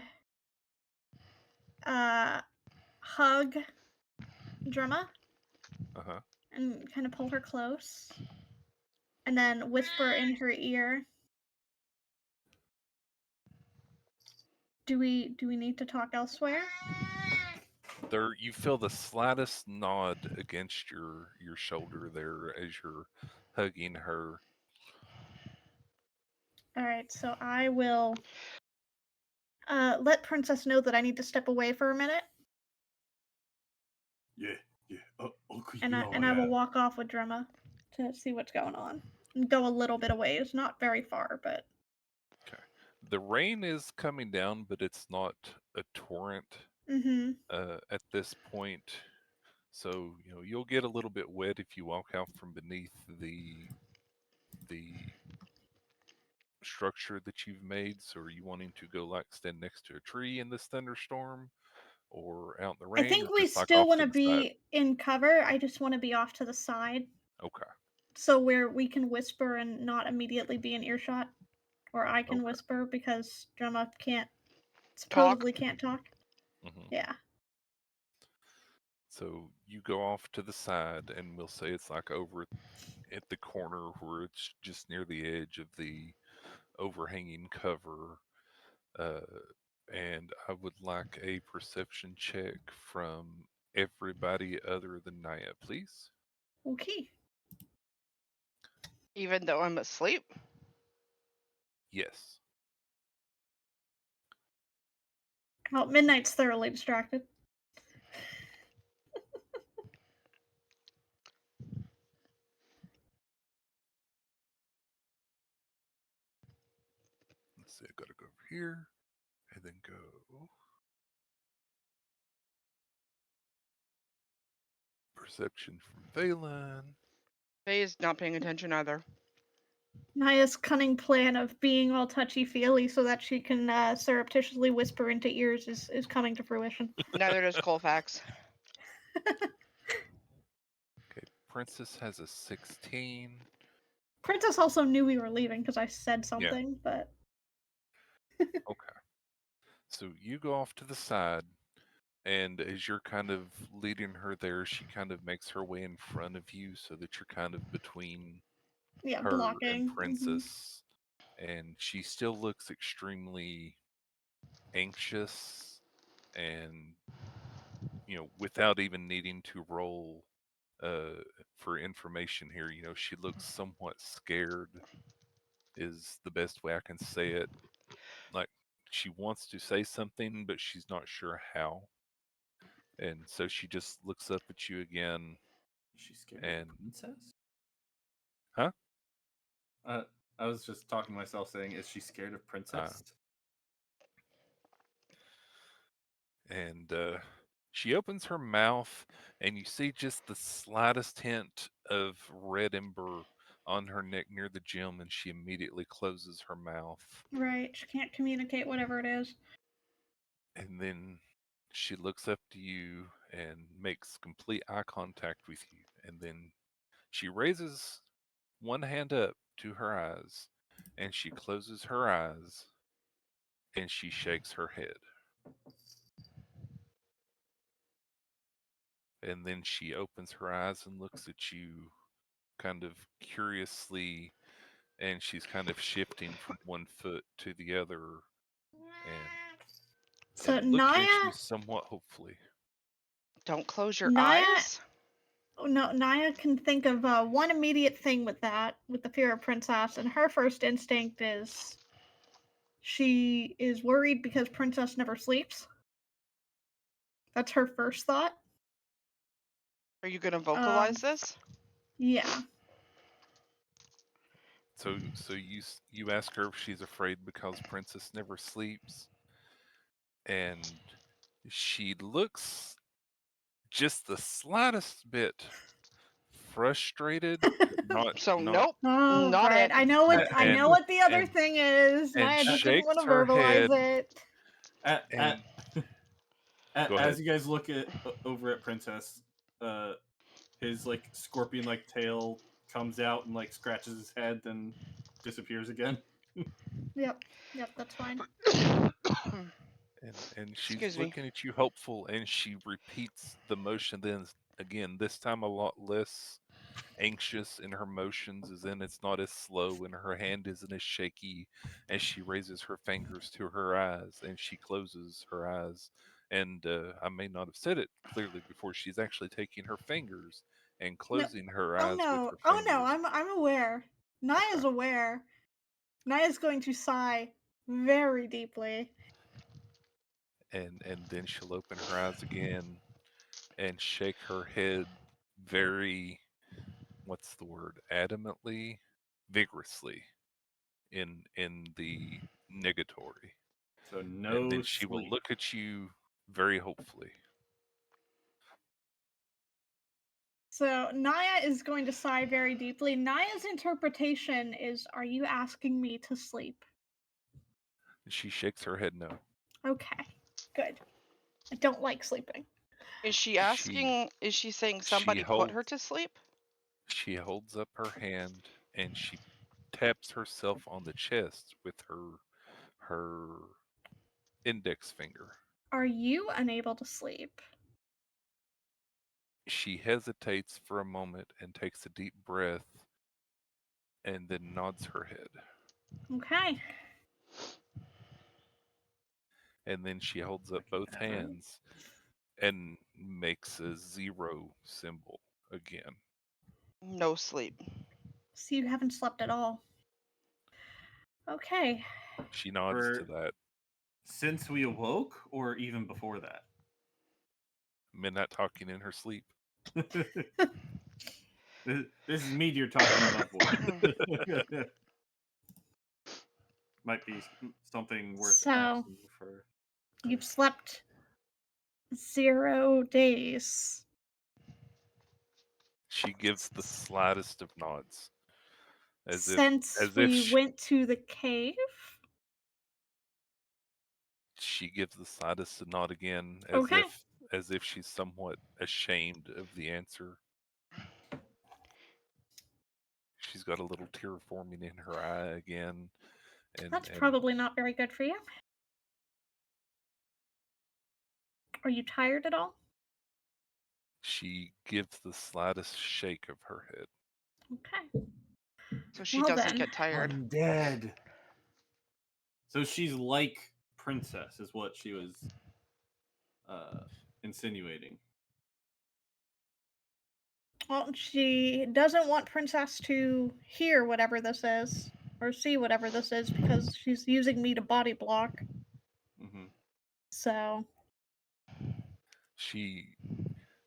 hug Drema Uh huh. and kind of pull her close, and then whisper in her ear. Do we need to talk elsewhere? There, you feel the slightest nod against your shoulder there as you're hugging her. All right, so I will let Princess know that I need to step away for a minute, Yeah, yeah. Uncle's and been I alright. will walk off with Drema to see what's going on and go a little bit away. It's not very far, but Okay. The rain is coming down, but it's not a torrent mm-hmm. at this point. So, you'll get a little bit wet if you walk out from beneath the structure that you've made. So, are you wanting to go like stand next to a tree in this thunderstorm, or out in the I rain, think or we just like still off want to to the side? be in cover. I just want to be off to the side Okay. so where we can whisper and not immediately be in earshot, or I can Okay. whisper because Gemma Talk. supposedly can't talk. Hmm. Yeah. So you go off to the side, and we'll say it's like over at the corner where it's just near the edge of the overhanging cover. Uh, and I would like a perception check from everybody other than Naya, please. Okay. Even though I'm asleep. Yes. Well, Midnight's thoroughly distracted. Let's see, I gotta go over here and then go perception from Valen. Faye's not paying attention either. Naya's cunning plan of being all touchy-feely so that she can surreptitiously whisper into ears is coming to fruition. Neither does Colfax. Okay, Princess has a 16. Princess also knew we were leaving because I said Yeah. something, but Okay. So you go off to the side, and as you're kind of leading her there, she kind of makes her way in front of you so that you're kind of between yeah, her and blocking. Princess. And she still looks extremely anxious and, without even needing to roll uh, for information here, she looks somewhat scared, is the best way I can say it. Like she wants to say something, but she's not sure how. And so she just looks up at you again. Is she scared And, of princess? huh? I was just talking to myself saying, is she scared of princess? And she opens her mouth, and you see just the slightest hint of red ember on her neck near the gem, and she immediately closes her mouth. Right, she can't communicate whatever it is. And then she looks up to you and makes complete eye contact with you. And then she raises one hand up to her eyes, and she closes her eyes, and she shakes her head. And then she opens her eyes and looks at you kind of curiously, and she's kind of shifting from one foot to the other and So looking at Naya you somewhat hopefully. Don't close your Naya eyes. no, Naya can think of one immediate thing with the fear of Princess, and her first instinct is she is worried because Princess never sleeps. That's her first thought. Are you gonna vocalize this? Yeah. So you ask her if she's afraid because Princess never sleeps, and she looks just the slightest bit frustrated. Not So not nope, Oh, not right. it. I know what and the other and thing is. and Naya just didn't want shakes to her verbalize head it. and go ahead. As you guys look at over at Princess, his like scorpion like tail comes out and like scratches his head, then disappears again. Yep. Yep, that's fine. And she's Excuse me. looking at you hopeful, and she repeats the motion then again, this time a lot less anxious in her motions, as in it's not as slow and her hand isn't as shaky, as she raises her fingers to her eyes and she closes her eyes. And I may not have said it clearly before, she's actually taking her fingers and No. closing her Oh eyes with no. her Oh no. fingers. I'm aware. Naya's Okay. aware. Naya's going to sigh very deeply. And then she'll open her eyes again and shake her head very, what's the word, adamantly, vigorously, in the negatory. So And no then she will sleep. look at you very hopefully. So Naya is going to sigh very deeply. Naya's interpretation is, are you asking me to sleep? She shakes her head no. Okay. Good. I don't like sleeping. Is she She asking? Is she saying she somebody put holds her to sleep? She holds up her hand and she taps herself on the chest with her index finger. Are you unable to sleep? She hesitates for a moment and takes a deep breath and then nods her head. Okay. And then she holds up both hands and makes a zero symbol again. No sleep. So you haven't slept at all. Okay. She nods to For that. since we awoke, or even before that. Midnight talking in her sleep. This is Meteor talking in that voice. Might be something worth So asking for. you've slept 0 days. She gives the slightest of nods, Since as if we went to the cave? she gives the slightest of nod again, Okay. as if she's somewhat ashamed of the answer. She's got a little tear forming in her eye again, That's and probably not very good for you. Are you tired at all? she gives the slightest shake of her head. Okay. So she Well doesn't then. get tired. Undead. So she's like Princess, is what she was insinuating. Well, she doesn't want Princess to hear whatever this is, or see whatever this is, because she's using me to body block. Mm-hmm. So,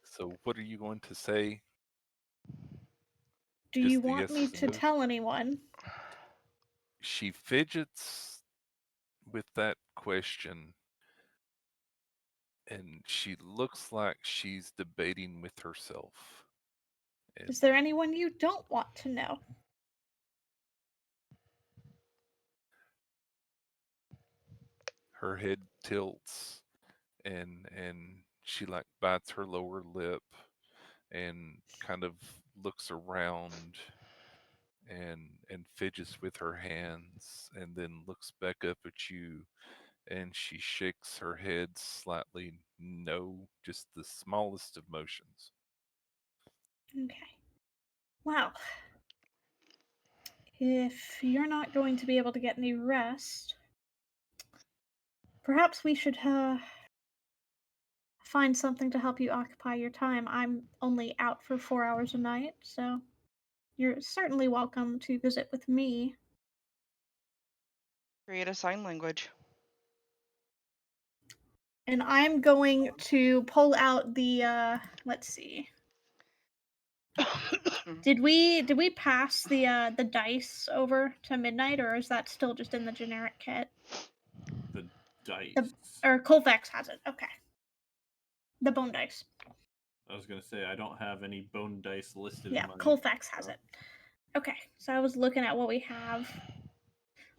So what are you going to say? do you Just the want me yeses and to nos? tell anyone? She fidgets with that question, and she looks like she's debating with herself. And Is there anyone you don't want to know? her head tilts, and she like bites her lower lip and kind of looks around and fidgets with her hands and then looks back up at you, and she shakes her head slightly no, just the smallest of motions. Okay. Well, if you're not going to be able to get any rest, perhaps we should find something to help you occupy your time. I'm only out for 4 hours a night, so you're certainly welcome to visit with me. Create a sign language. And I'm going to pull out the let's see. Did we pass the dice over to Midnight, or is that still just in the generic kit? The dice. Or Colfax has it. Okay. The bone dice. I was gonna say I don't have any bone dice listed Yeah, in my. Colfax has it. Okay, so I was looking at what we have.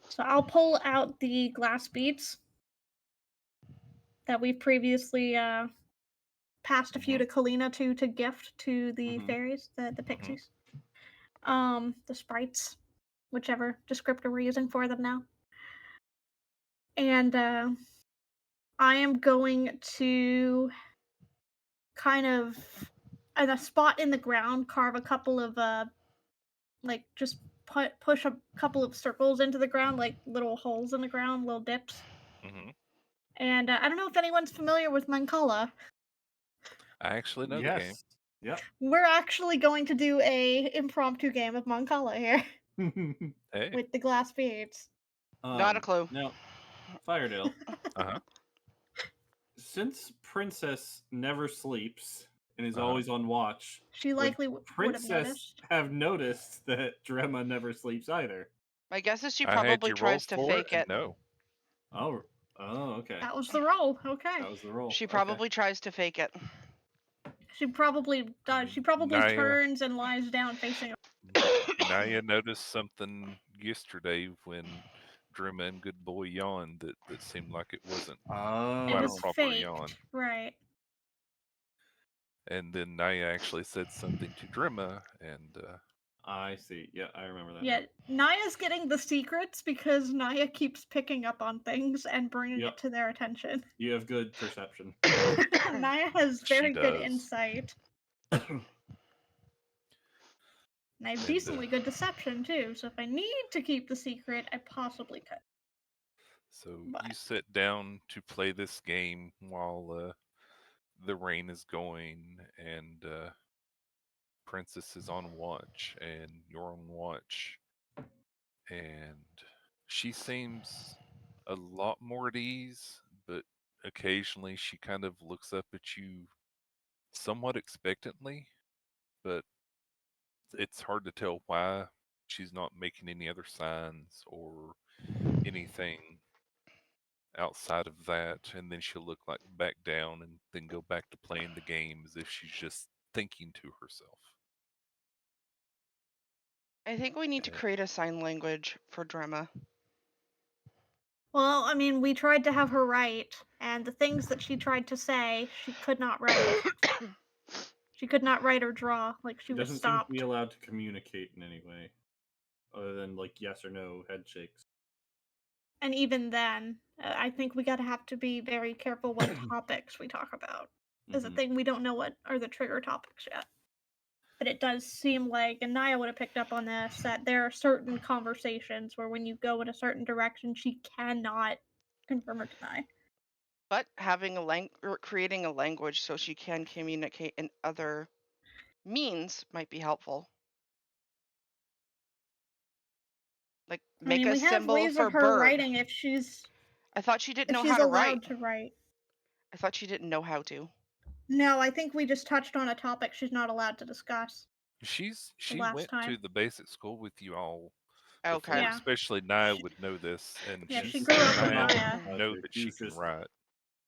So I'll pull out the glass beads that we previously passed a few to Kalina to gift to the fairies, the pixies. The sprites, whichever descriptor we're using for them now. And I am going to kind of in a spot in the ground carve a couple of like just push a couple of circles into the ground, like little holes in the ground, little dips. Mm-hmm. And I don't know if anyone's familiar with Mancala. I actually know the game. Yes. Yep. We're actually going to do a impromptu game of Mancala here Hey. with the glass beads. Not a clue. Now, Firedale, Uh-huh. since Princess never sleeps and is Uh-huh. always on watch, She would likely would have Princess noticed. have noticed that Drema never sleeps either? My guess is she I had probably you roll tries to for it, fake and it. no. Oh, okay. That was the roll. Okay. That was the roll. She Okay. probably tries to fake it. She probably does. She probably Naya, turns and lies down facing. Naya noticed something yesterday when Drima and Good Boy yawned that seemed like it wasn't It quite a was Oh. proper yawn. faked, right? And then Naya actually said something to Drima, and I see. Yeah, I remember that. Yeah, Naya's getting the secrets because Naya keeps picking up on things and bringing Yep. it to their attention. You have good perception. Naya has she very good does. insight. And I have And decently good deception too, so if I need to keep the secret, I possibly could. so But you sit down to play this game while the rain is going, and Princess is on watch, and you're on watch, and she seems a lot more at ease, but occasionally she kind of looks up at you somewhat expectantly, but it's hard to tell why she's not making any other signs or anything outside of that. And then she'll look like back down and then go back to playing the game as if she's just thinking to herself. I think we need to And create a sign language for Drema. well, I mean, we tried to have her write, and the things that she tried to say, she could not write. She could not write or draw, like she She was doesn't seem to be stopped. allowed to communicate in any way, other than like yes or no head shakes. And even then, I think we gotta have to be very careful what topics we talk about. As a Mhm. thing, we don't know what are the trigger topics yet. But it does seem like, and Naya would have picked up on this, that there are certain conversations where when you go in a certain direction, she cannot confirm or deny. But having creating a language so she can communicate in other means might be helpful. Like I make mean, a we have symbol ways for of her bird. writing if she's I thought she didn't know how to allowed write. to write. I thought she didn't know how to. No, I think we just touched on a topic she's not allowed to discuss the she last went to time. the basic school with you all Okay. before. Yeah. Especially Naya She, would know this, and Yeah, she she she's grew up with Naya would Naya. know that She she was can just write.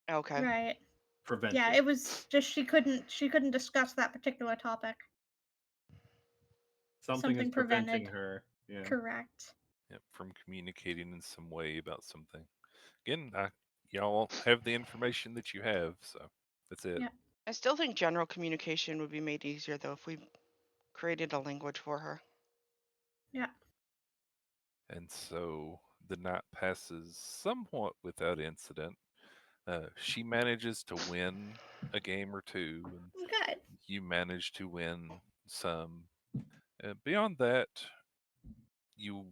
Okay. Right. prevented. Yeah, it was just she couldn't discuss that particular topic. Something is Something preventing prevented. her. Yeah. Correct. Yep, from communicating in some way about something. Again, y'all have the information that you have, so that's it. Yeah. I still think general communication would be made easier though if we created a language for her. Yeah. And so the night passes somewhat without incident. She manages to win a game or two, and Good. you manage to win some. Beyond that, you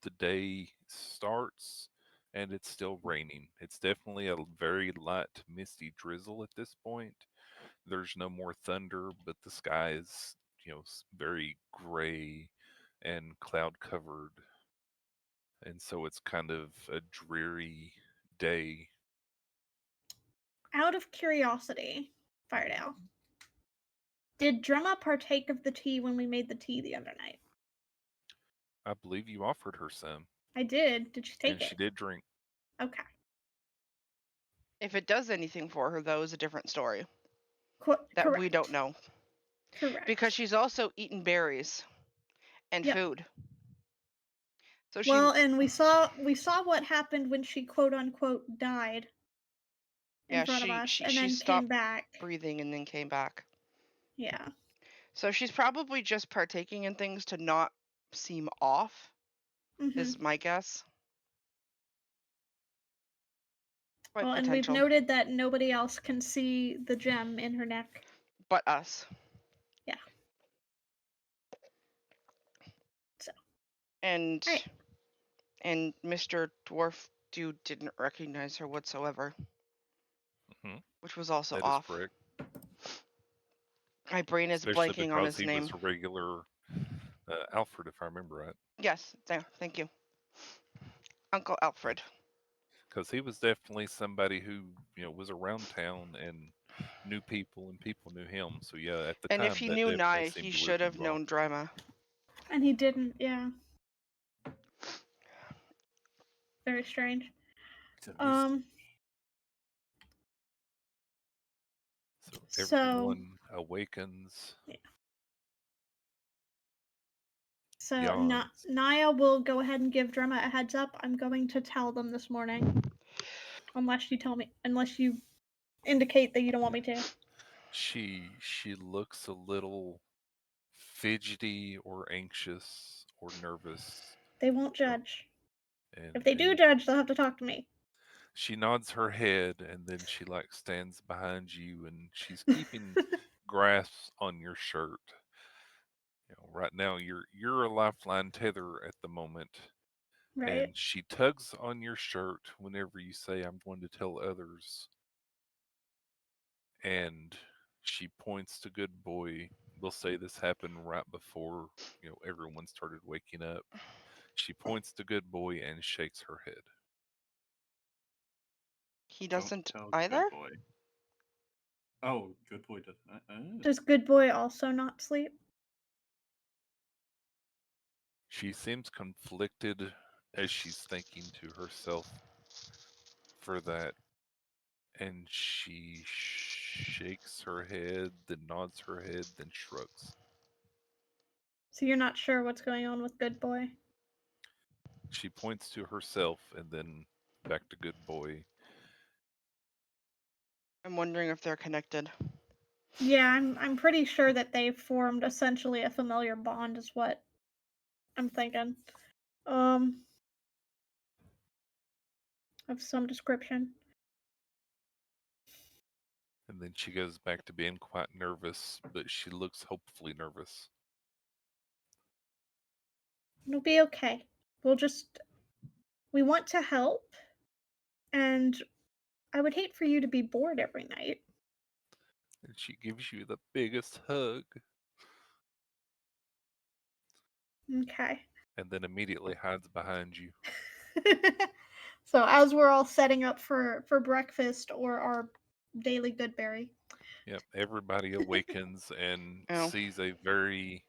the day starts and it's still raining. It's definitely a very light, misty drizzle at this point. There's no more thunder, but the sky is, very gray and cloud covered. And so it's kind of a dreary day. Out of curiosity, Firedale, did Drema partake of the tea when we made the tea the other night? I believe you offered her some, I did. Did she take and she it? did drink. Okay. If it does anything for her though is a different story that Correct. we don't know. Correct. Because she's also eaten berries and Yep. food. So she Well, and we saw what happened when she quote unquote died in front of us and she then came stopped back. breathing and then came back. Yeah. So she's probably just partaking in things to not seem off, is my guess. But Well, and we've potential. noted that nobody else can see the gem in her neck. But us. Yeah. So. And Right. and Mr. Dwarf Dude didn't recognize her whatsoever. Hmm. Which was also That is off. correct. My brain is Especially blanking on because his he name. was a regular Alfred, if I remember right. Yes, there. Thank you. Uncle Alfred. Because he was definitely somebody who, was around town and knew people, and people knew him. So yeah, at the And if time, he that knew definitely Naya, he seemed weird should to have you all. known Drema. And he didn't, yeah. Very strange. So everyone awakens. Yeah. So Yawns. Naya will go ahead and give Drema a heads up. I'm going to tell them this morning. Unless you indicate that you don't want me to. She looks a little fidgety or anxious or nervous. They won't you know, judge. If And they do judge, they'll have to talk to me. she nods her head, and then she like stands behind you, and she's keeping grasps on your shirt. Right now you're a lifeline tether at the moment, Right? and she tugs on your shirt whenever you say, "I'm going to tell others," and she points to Good Boy. We'll say this happened right before everyone started waking up. She points to Good Boy and shakes her head. He Don't doesn't tell either? Good Boy. Oh, Good Boy does. Does Good Boy also not sleep? She seems conflicted as she's thinking to herself for that, and she shakes her head, then nods her head, then shrugs. So you're not sure what's going on with Good Boy? She points to herself and then back to Good Boy. I'm wondering if they're connected. Yeah, I'm pretty sure that they formed essentially a familiar bond is what I'm thinking. Um of some description. And then she goes back to being quite nervous, but she looks hopefully nervous. It'll be okay. We want to help, and I would hate for you to be bored every night. And she gives you the biggest hug Okay. and then immediately hides behind you. So as we're all setting up for breakfast or our daily Goodberry. Yep, everybody awakens and Oh. sees a very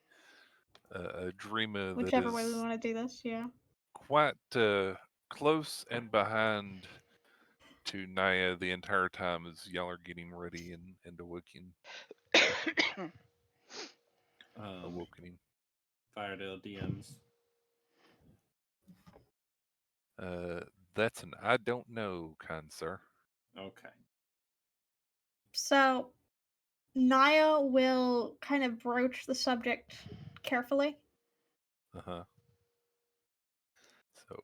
a dreamer that Whichever way we is want to do this, yeah. quite close and behind to Naya the entire time as y'all are getting ready and Um, awakening. Firedale DMs. Uh, that's an I don't know, kind sir. Okay. So Naya will kind of broach the subject carefully. Uh huh. So,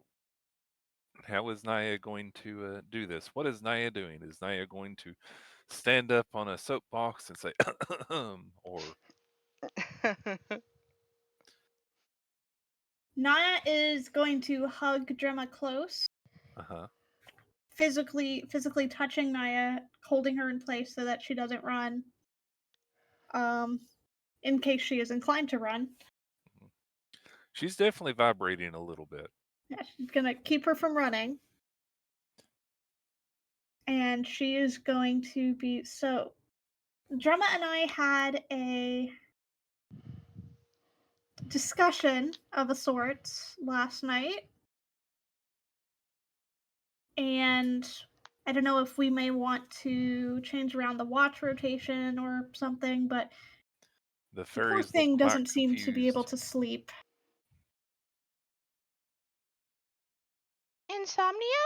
how is Naya going to do this? What is Naya doing? Is Naya going to stand up on a soapbox and say, or Naya is going to hug Gemma close, uh huh? physically touching Naya, holding her in place so that she doesn't run. Um, in case she is inclined to run. She's definitely vibrating a little bit. Yeah, she's gonna keep her from running. And she is going to be so Drama and I had a discussion of a sort last night. And I don't know if we may want to change around the watch rotation or something, but The the poor fairies look thing quite doesn't seem to be able confused. to sleep. Insomnia?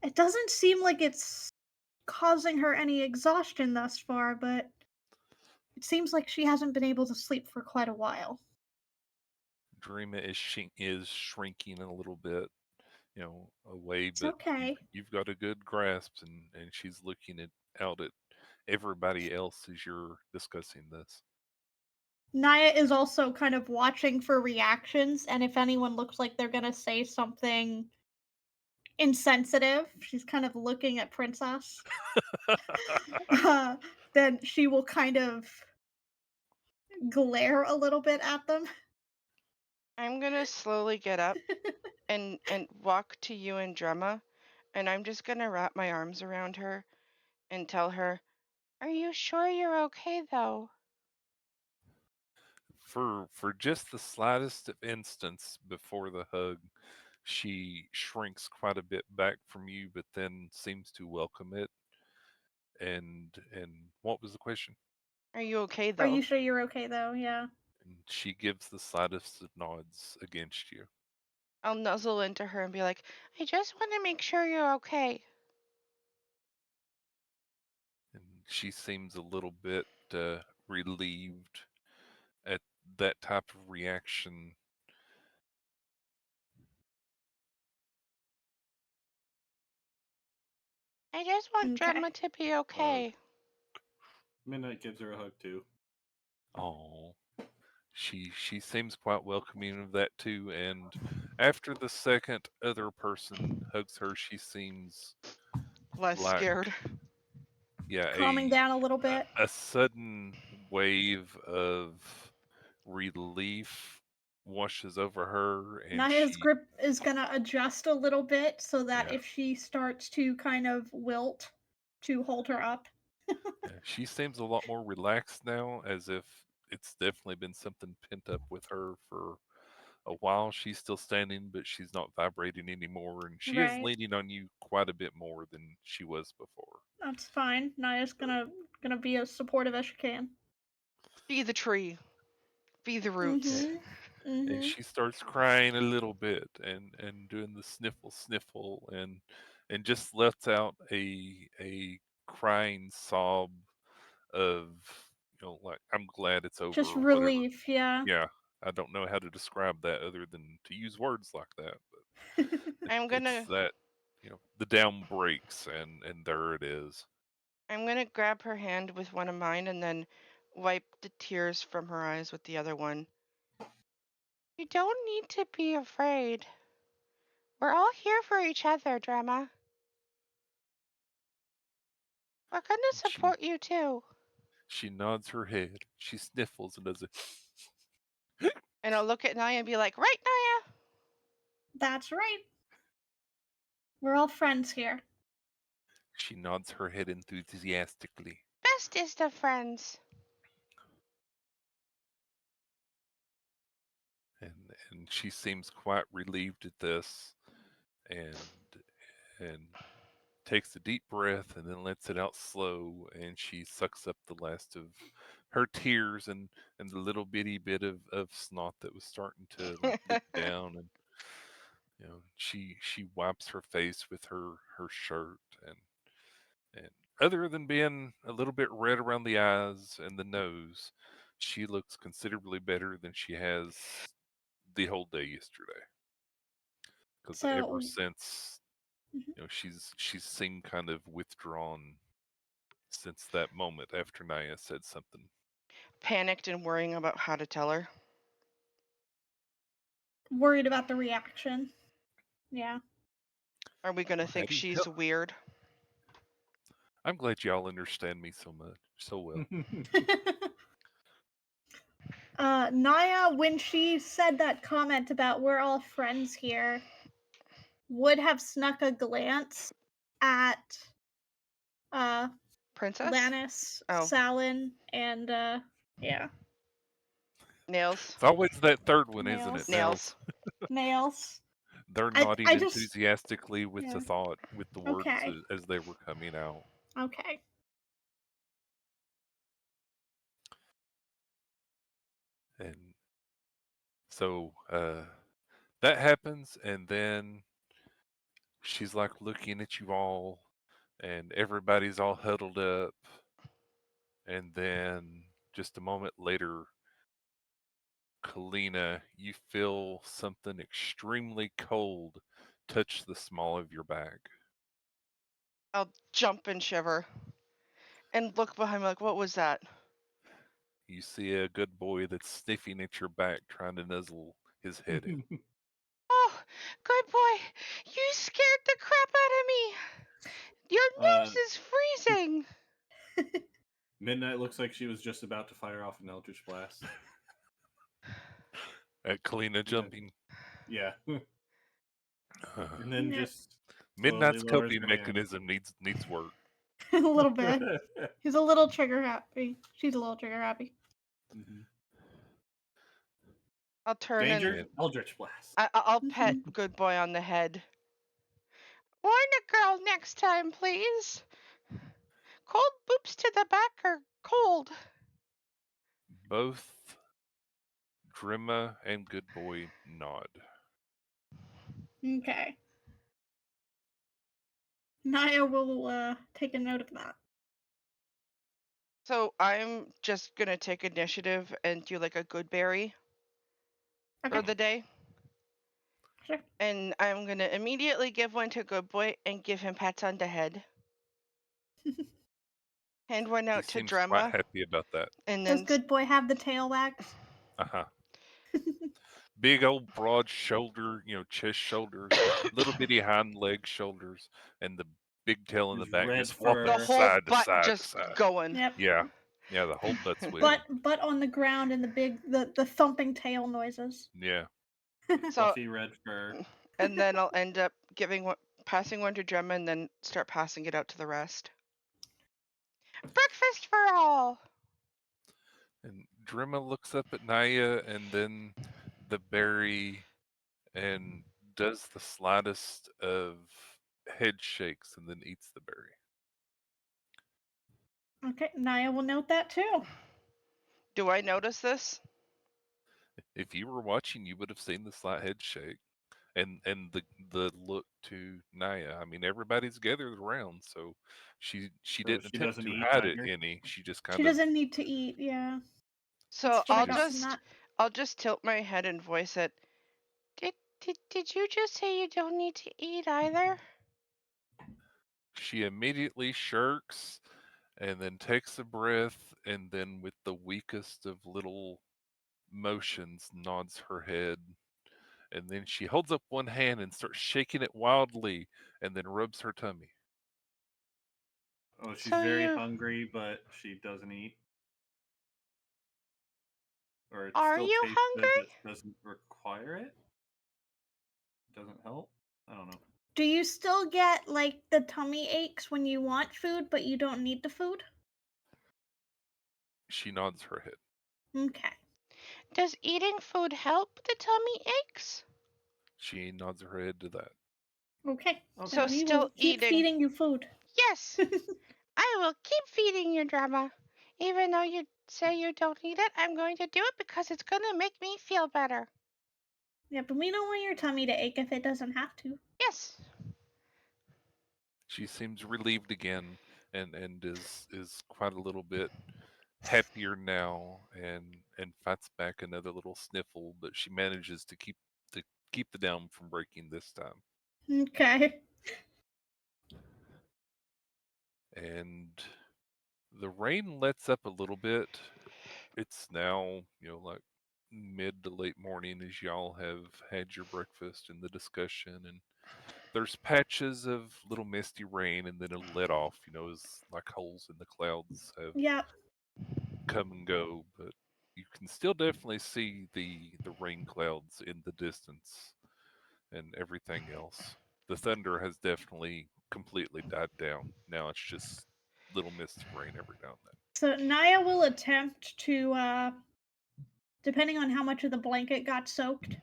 It doesn't seem like it's causing her any exhaustion thus far, but it seems like she hasn't been able to sleep for quite a while. Dreama is shrinking a little bit, away, It's but okay. you've got a good grasp, and she's looking out at everybody else as you're discussing this. Naya is also kind of watching for reactions, and if anyone looks like they're gonna say something insensitive, she's kind of looking at Princess. uh, then she will kind of glare a little bit at them. I'm gonna slowly get up and walk to you and Drema, and I'm just gonna wrap my arms around her and tell her, "Are you sure you're okay though?" For just the slightest of instance before the hug, she shrinks quite a bit back from you, but then seems to welcome it. And what was the question? Are you okay Are though? you sure you're okay though? Yeah. And she gives the slightest of nods against you. I'll nuzzle into her and be like, "I just want to make sure you're okay." And she seems a little bit relieved at that type of reaction. I just want Okay. Drama to be okay. Midnight gives her a hug too. Oh, she seems quite welcoming of that too. And after the second other person hugs her, she seems Less like, scared. yeah, Calming down a little bit. a sudden wave of relief washes over her, and Naya's grip is gonna adjust a little bit so that yeah, if she starts to kind of wilt, to hold her up. yeah, she seems a lot more relaxed now, as if it's definitely been something pent up with her for a while. She's still standing, but she's not vibrating anymore, and she is Right. leaning on you quite a bit more than she was before. That's fine. Naya's gonna be as supportive as she can. Be the tree. Be the roots. Mm-hmm. And Mm-hmm. she starts crying a little bit and doing the sniffle and just lets out a crying sob of, like, I'm glad it's over Just or whatever. relief, yeah. Yeah, I don't know how to describe that other than to use words like that, but I'm it's gonna that, the down breaks and there it is. I'm gonna grab her hand with one of mine and then wipe the tears from her eyes with the other one. You don't need to be afraid. We're all here for each other, Drama. We're gonna She support you too. she nods her head. She sniffles and does a And I'll look at Naya and be like, right, Naya? That's right. We're all friends here. she nods her head enthusiastically. Bestest of friends. And she seems quite relieved at this, and and takes a deep breath and then lets it out slow, and she sucks up the last of her tears and the little bitty bit of snot that was starting to like leak down, and she wipes her face with her shirt, and other than being a little bit red around the eyes and the nose, she looks considerably better than she has the whole day yesterday, because ever So, since, mhm. she's seemed kind of withdrawn since that moment after Naya said something. Panicked and worrying about how to tell her. Worried about the reaction. Yeah. Are we gonna Well, how think do you tell? she's weird? I'm glad y'all understand me so much, so well. Naya, when she said that comment about we're all friends here, would have snuck a glance at uh Princess? Lannis, Oh, Salin, and yeah, nails. It's always that third one, isn't it, Nails. Nails. Nails? Nails. They're I nodding I just enthusiastically with the yeah. thought, with the words Okay. as they were coming out. Okay. And so that happens, and then she's like looking at you all, and everybody's all huddled up. And then just a moment later, Kalina, you feel something extremely cold touch the small of your back. I'll jump and shiver and look behind me like, what was that? You see a good boy that's sniffing at your back, trying to nuzzle his head in. Oh, good boy. You scared the crap out of me. Your nose is freezing. Midnight looks like she was just about to fire off an Eldritch Blast. At Kalina And then, jumping. yeah. Uh, And then Yep. just slowly Midnight's lowers coping her hand. mechanism needs work. A little bit. He's a little trigger happy. She's a little trigger happy. Mhm. I'll turn and Danger, Eldritch Blast. I'll pet Mhm. good boy on the head. Warn a girl next time, please. Cold boops to the back are cold. Both Drimma and Good Boy nod. Okay. Naya will take a note of that. So I'm just gonna take initiative and do like a good berry for Okay. the day. Sure. And I'm gonna immediately give one to Good Boy and give him pats on the head. Hand one He out to seems quite Drama, happy about that. and Does then Good Boy have the tail wags? Uh-huh. Big old broad shoulder, chest shoulders, little bitty hind leg shoulders, and the big tail in the His back red just flopping the fur. whole side to butt side to just side. going. Yep. Yeah. Yeah, the whole butt's wiggling. Butt on the ground and the thumping tail noises. Yeah. So Fluffy red fur. and then I'll end up passing one to Drema, and then start passing it out to the rest. Breakfast for all. And Drima looks up at Naya and then the berry and does the slightest of head shakes and then eats the berry. Okay, Naya will note that too. Do I notice this? If you were watching, you would have seen the slight head shake and the look to Naya. I mean, everybody's gathered around, so she So didn't she attempt doesn't to eat hide it either? any. She just She kind of doesn't need to eat, yeah. So That's what I I'll got from that. just tilt my head and voice it. Did you just say you don't need to eat either? she immediately shirks and then takes a breath and then with the weakest of little motions nods her head and then she holds up one hand and starts shaking it wildly and then rubs her tummy. Oh, she's So very you hungry, but she doesn't eat. Or it are still you tastes good, hungry? but doesn't require it. Doesn't help. I don't know. Do you still get like the tummy aches when you want food but you don't need the food? She nods her head. Okay. Does eating food help the tummy aches? She nods her head to that. Okay. So Then we still will keep eating. feeding you food. Yes, I will keep feeding you, Drama. Even though you say you don't need it, I'm going to do it because it's going to make me feel better. Yeah, but we don't want your tummy to ache if it doesn't have to. Yes. She seems relieved again and is quite a little bit happier now and fights back another little sniffle, but she manages to keep the dam from breaking this time. Okay. And the rain lets up a little bit. It's now, like mid to late morning as y'all have had your breakfast and the discussion and there's patches of little misty rain and then it'll let off, as like holes in the clouds have Yep. come and go, but you can still definitely see the rain clouds in the distance and everything else. The thunder has definitely completely died down. Now it's just little misty rain every now and then. So Naya will attempt to, depending on how much of the blanket got soaked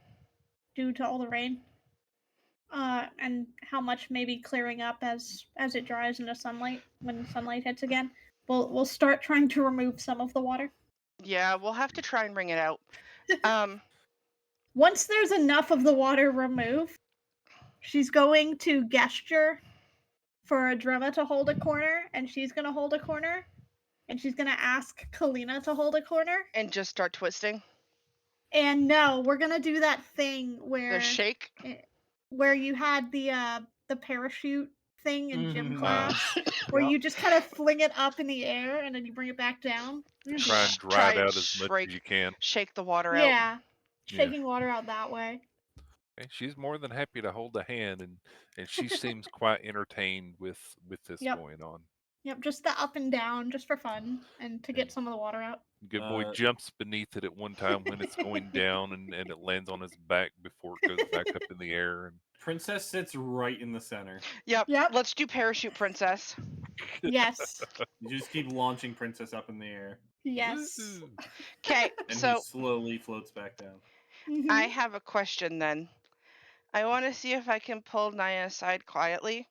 due to all the rain, and how much maybe clearing up as it dries into sunlight when sunlight hits again. We'll start trying to remove some of the water. Yeah, we'll have to try and wring it out. Once there's enough of the water removed, she's going to gesture for Drema to hold a corner, and she's gonna hold a corner, and she's gonna ask Kalina to hold a corner. And just start twisting. And no, we're gonna do that thing The shake. where you had the parachute thing in gym Mhm. class, where Yep. you just kind of fling it up in the air and then you bring it back down. We're gonna do Try that. and dry it and out as much as you can. shake the water out. Yeah, Yeah. shaking water out that way. And she's more than happy to hold a hand and she seems quite entertained with this Yep. going on. Yep, just the up and down, just for fun and to get And some of the water out. Good Boy jumps beneath it at one time when it's going down and it lands on his back before it goes back up in the air. And Princess sits right in the center. Yep. Yep. Let's do parachute, princess. Yes. You just keep launching Princess up in the air, Yes. woohoo. Okay, and he so slowly floats back down. I have a question then. I want to see if I can pull Naya aside quietly,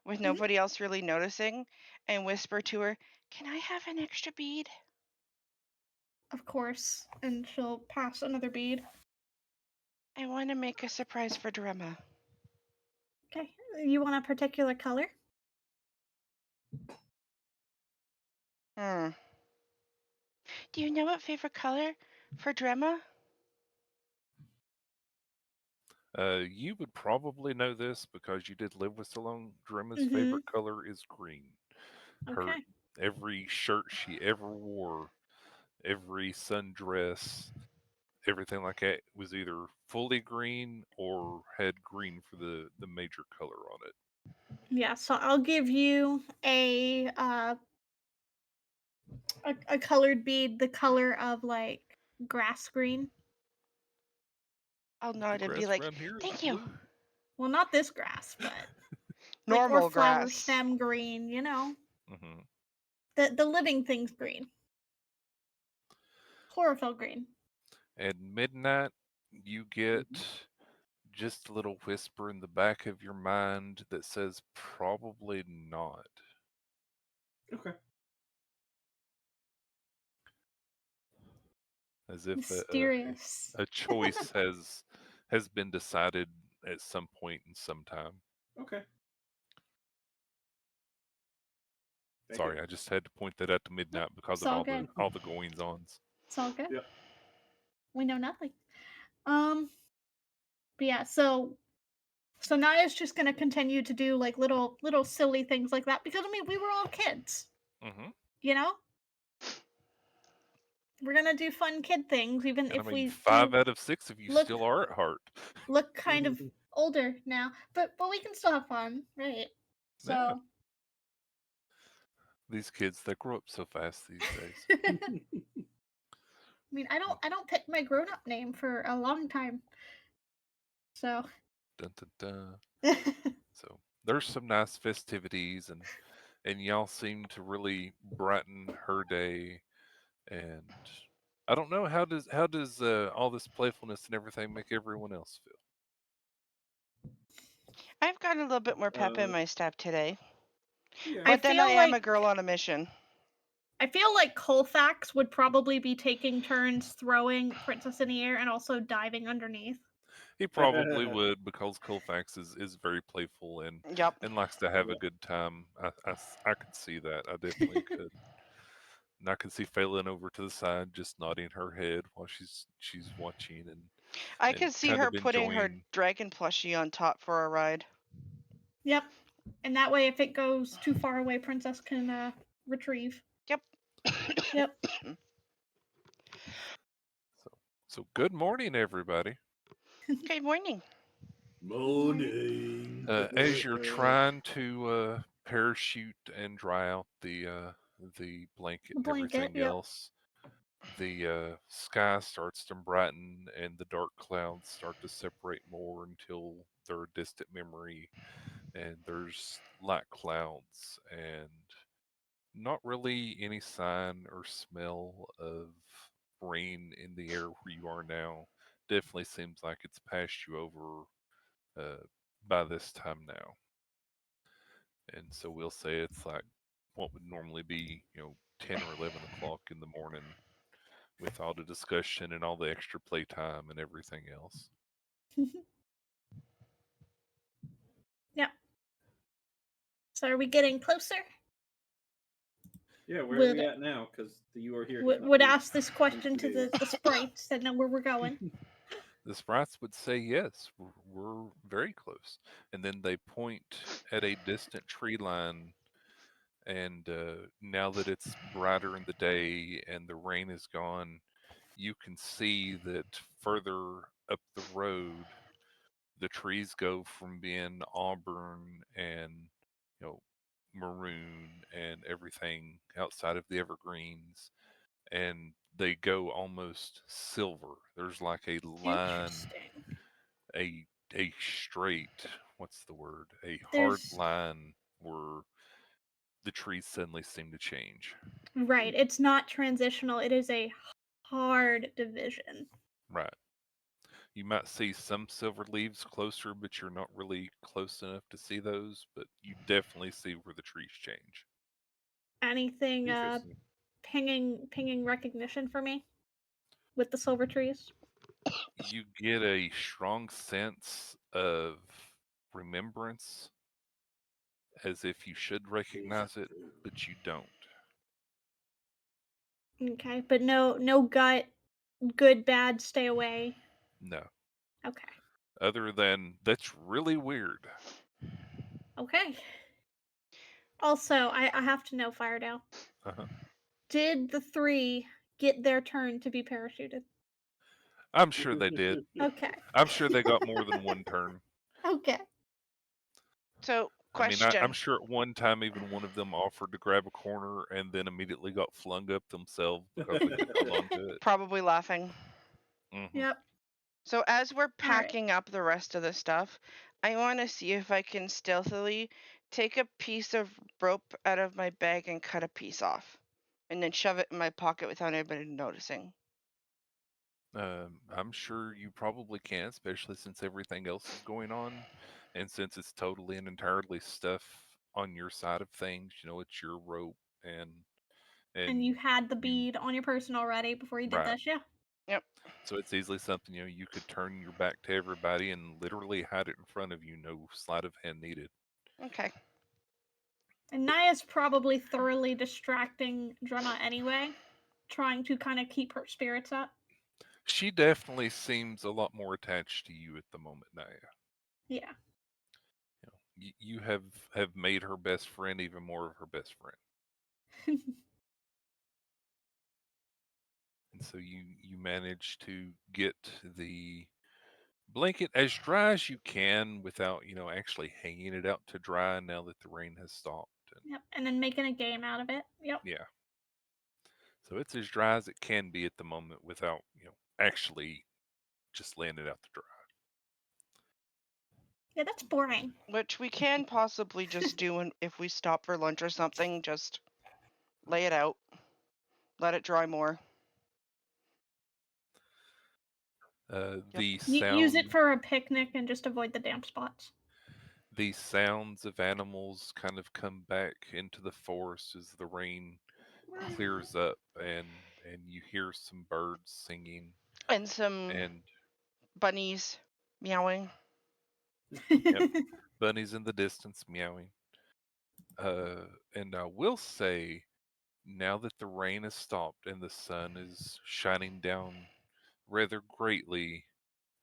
with nobody else really noticing, and whisper to her, "Can I have an extra bead?" Of course. And she'll pass another bead. I want to make a surprise for Drema. Okay. You want a particular color? Hmm. Do you know what favorite color for Drema? You would probably know this because you did live with so long. Drema's Mhm. favorite color is green. Her Okay. every shirt she ever wore, every sundress, everything like that was either fully green or had green for the major color on it. Yeah, so I'll give you a colored bead the color of like grass green. I'll The nod and be grass like, around here is thank you. blue. Well, not this grass, but like or Normal flower grass. stem green, Hmm. the living things green, chlorophyll green. At midnight, you get Mhm. just a little whisper in the back of your mind that says probably not, Okay. as if Mysterious. a choice has been decided at some point in some time. Okay. Thank you. Sorry, I just had to point that out to midnight because It's of all good. all the goings ons. It's all good. Yep. We know nothing. Um, but yeah, so Naya's just gonna continue to do like little silly things like that because I mean we were all kids, Hmm. you know. We're gonna do fun kid things even And I if mean, we five do out of six of you look still are at heart. look kind of older now, but we can still have fun, right? Yeah, So these kids they grow up so fast these days. I mean I don't pick my grown up name for a long time. So Dun, dun, dun. So there's some nice festivities, and y'all seem to really brighten her day. And I don't know, how does all this playfulness and everything make everyone else feel? I've got a little bit more pep in uh, my step today. yeah. I But then I feel am like a girl on a mission. I feel like Colfax would probably be taking turns throwing Princess in the air and also diving underneath. He probably would because Colfax is very playful Yep. and likes to have a Yep. good time. I could see that. I definitely could. And I can see Phelan over to the side, just nodding her head while she's watching I and could see kind her of putting her enjoying. dragon plushie on top for a ride. Yep. And that way, if it goes too far away, Princess can retrieve. Yep. Yep. So so good morning, everybody. Good morning. Morning. Morning. As you're trying to parachute and dry out the blanket The and blanket. everything Yep. else, the sky starts to brighten and the dark clouds start to separate more until they're a distant memory, and there's light clouds and not really any sign or smell of rain in the air where you are now. Definitely seems like it's passed you over uh, by this time now. And so we'll say it's like what would normally be, 10 or 11 o'clock in the morning with all the discussion and all the extra playtime and everything else. Yep. So are we getting closer? Yeah. Where are we Would at now? Because the you are here does would, not would make ask this sense question to to me. the sprites that know where we're going. The sprites would say, yes, we're very close. And then they point at a distant tree line. And now that it's brighter in the day and the rain is gone, you can see that further up the road, the trees go from being auburn and you know maroon and everything outside of the evergreens, and they go almost silver. There's like a line, Interesting. a a straight, what's the word, a hard There's line where the trees suddenly seem to change. right. It's not transitional. It is a hard division. Right. You might see some silver leaves closer, but you're not really close enough to see those, but you definitely see where the trees change. Anything Interesting. pinging recognition for me with the silver trees? You get a strong sense of remembrance, as if you should Deja recognize it, vu. but you don't. Okay, but no gut, good, bad, stay away. No. Okay. Other than that's really weird. Okay. Also, I have to know, Firedale. Uh-huh. Did the three get their turn to be parachuted? I'm sure they did. Okay. I'm sure they got more than one turn. Okay. So, I mean, I'm question. sure at one time even one of them offered to grab a corner and then immediately got flung up themselves because they couldn't hold on to it. Probably laughing. Hmm. Yep. So, as we're All right. packing up the rest of the stuff, I want to see if I can stealthily take a piece of rope out of my bag and cut a piece off, and then shove it in my pocket without anybody noticing. I'm sure you probably can, especially since everything else is going on, and since it's totally and entirely stuff on your side of things. You know, it's your rope, and And you had the you bead on your person already before you did right. this, yeah? Yep. So it's easily something you could turn your back to everybody and literally hide it in front of you. No sleight of hand needed. Okay. And Naya's probably thoroughly distracting Drema anyway, trying to kind of keep her spirits up. She definitely seems a lot more attached to you at the moment, Naya. Yeah. You have made her best friend even more of her best friend, and so you manage to get the blanket as dry as you can without actually hanging it out to dry now that the rain has stopped. And Yep. And then making a game out of it. Yep. yeah, so it's as dry as it can be at the moment without actually just laying it out to dry. Yeah, that's boring. Which we can possibly just do if we stop for lunch or something. Just lay it out, let it dry more. Yep. The Use it sound for a picnic and just avoid the damp spots. the sounds of animals kind of come back into the forest as the rain clears up, and you hear some birds singing And some and bunnies meowing. yep, bunnies in the distance meowing. And I will say, now that the rain has stopped and the sun is shining down rather greatly,